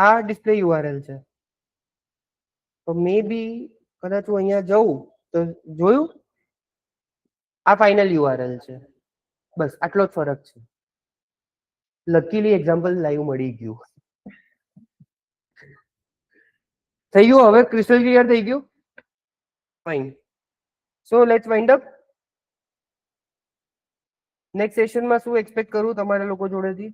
આ ડિસ્પ્લે યુઆરએલ છે તો મે બી કદાચ હું અહીંયા જઉં તો જોયું આ ફાઇનલ યુઆરએલ છે, બસ આટલો જ ફરક છે. લકીલી એક્ઝામ્પલ લાઈવ મળી ગયું. થઈ ગયું હવે ક્રિસ્ટલ ક્લિયર થઈ ગયું. Fine. So let's wind up. Next સેશનમાં શું એક્સપેક્ટ કરું તમારા લોકો જોડેથી?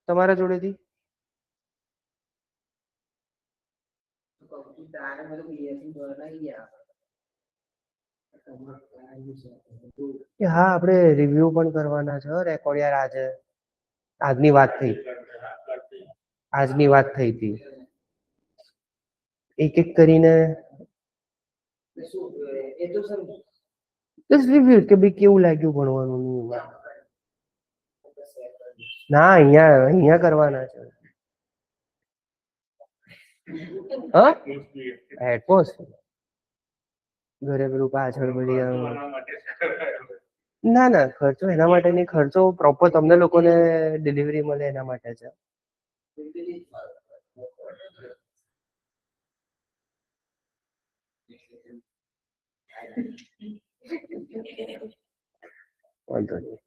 તમારા જોડેથી કે હા આપણે રિવ્યુ પણ કરવાના છે રેકોર્ડ યાર. આજની વાત થઈ હતી. એક એક કરીને બસ રિવ્યુ કે ભાઈ કેવું લાગ્યું ભણવાનું. ના અહીંયા કરવાના છે. હા હેડફોન્સ ઘરે પેલું પાછળ બધી ના ખર્ચો એના માટે નહીં, ખર્ચો પ્રોપર તમને લોકોને ડિલિવરી મળે એના માટે છે. વાંધો નહીં.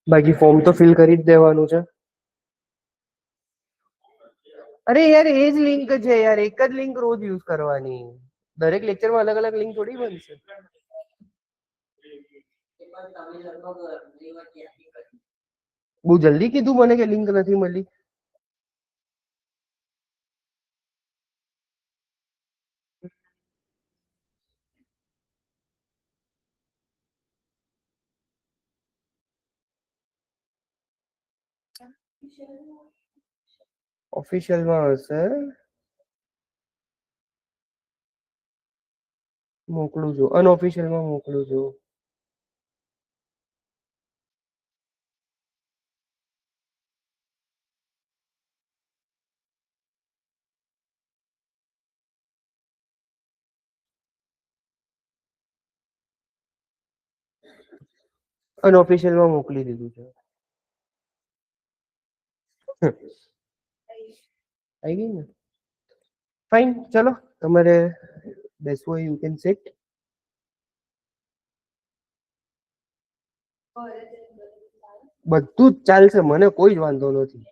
બાકી ફોર્મ તો ફિલ કરી જ દેવાનું છે. અરે યાર એ જ લિંક છે યાર, એક જ લિંક રોજ યુઝ કરવાની. દરેક લેક્ચરમાં અલગ અલગ લિંક થોડી બનશે. બહુ જલ્દી કીધું મને કે લિંક નથી મળી. ઓફિશિયલમાં હશે, મોકલું છું. અનઓફિશિયલમાં મોકલું છું. અનઓફિશિયલમાં મોકલી દીધું છે. આવી ગઈ ને? ફાઇન. ચલો તમારે બેસવું હોય યુ કેન સિટ. બધું જ ચાલશે, મને કોઈ જ વાંધો નથી.